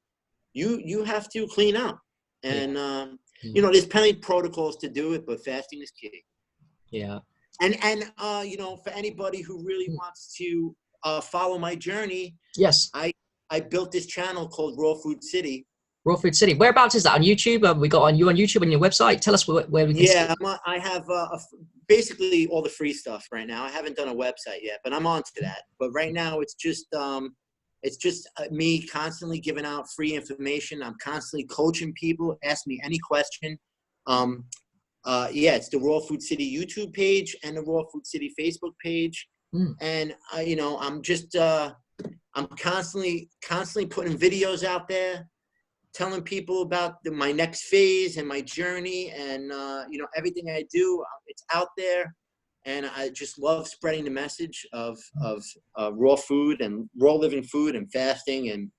you have to clean out. And, you know, there's plenty of protocols to do it, but fasting is key. Yeah. And you know, for anybody who really wants to follow my journey, yes, I built this channel called Raw Food City. Raw Food City. Whereabouts is that? On YouTube? We got on you on YouTube and your website. Tell us where we can. Yeah, I have basically all the free stuff right now. I haven't done a website yet, but I'm on to that. But right now, it's just me constantly giving out free information. I'm constantly coaching people. Ask me any question. Yeah, it's the Raw Food City YouTube page and the Raw Food City Facebook page. And you know, I'm just I'm constantly putting videos out there, telling people about my next phase and my journey, and you know, everything I do, it's out there. And I just love spreading the message of raw food and raw living food and fasting and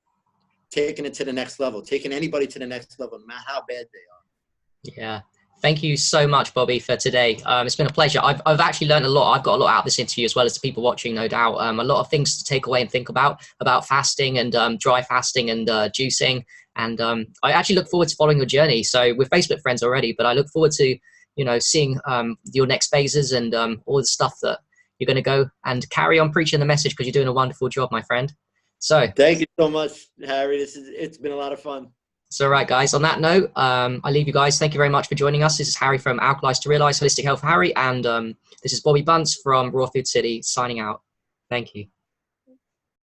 taking it to the next level, taking anybody to the next level, no matter how bad they are. Yeah. Thank you so much, Bobby, for today. It's been a pleasure. I've actually learned a lot. I've got a lot out of this interview, as well as the people watching, no doubt. A lot of things to take away and think about fasting and dry fasting and juicing. And I actually look forward to following your journey. So we're Facebook friends already, but I look forward to, you know, seeing your next phases and all the stuff that you're going to go and carry on preaching the message, because you're doing a wonderful job, my friend. So thank you so much, Harry. It's been a lot of fun. So, right, guys, on that note, I leave you guys. Thank you very much for joining us. This is Harry from Alkalize to Realize, Holistic Health Harry. And this is Bobby Bunce from Raw Food City signing out. Thank you.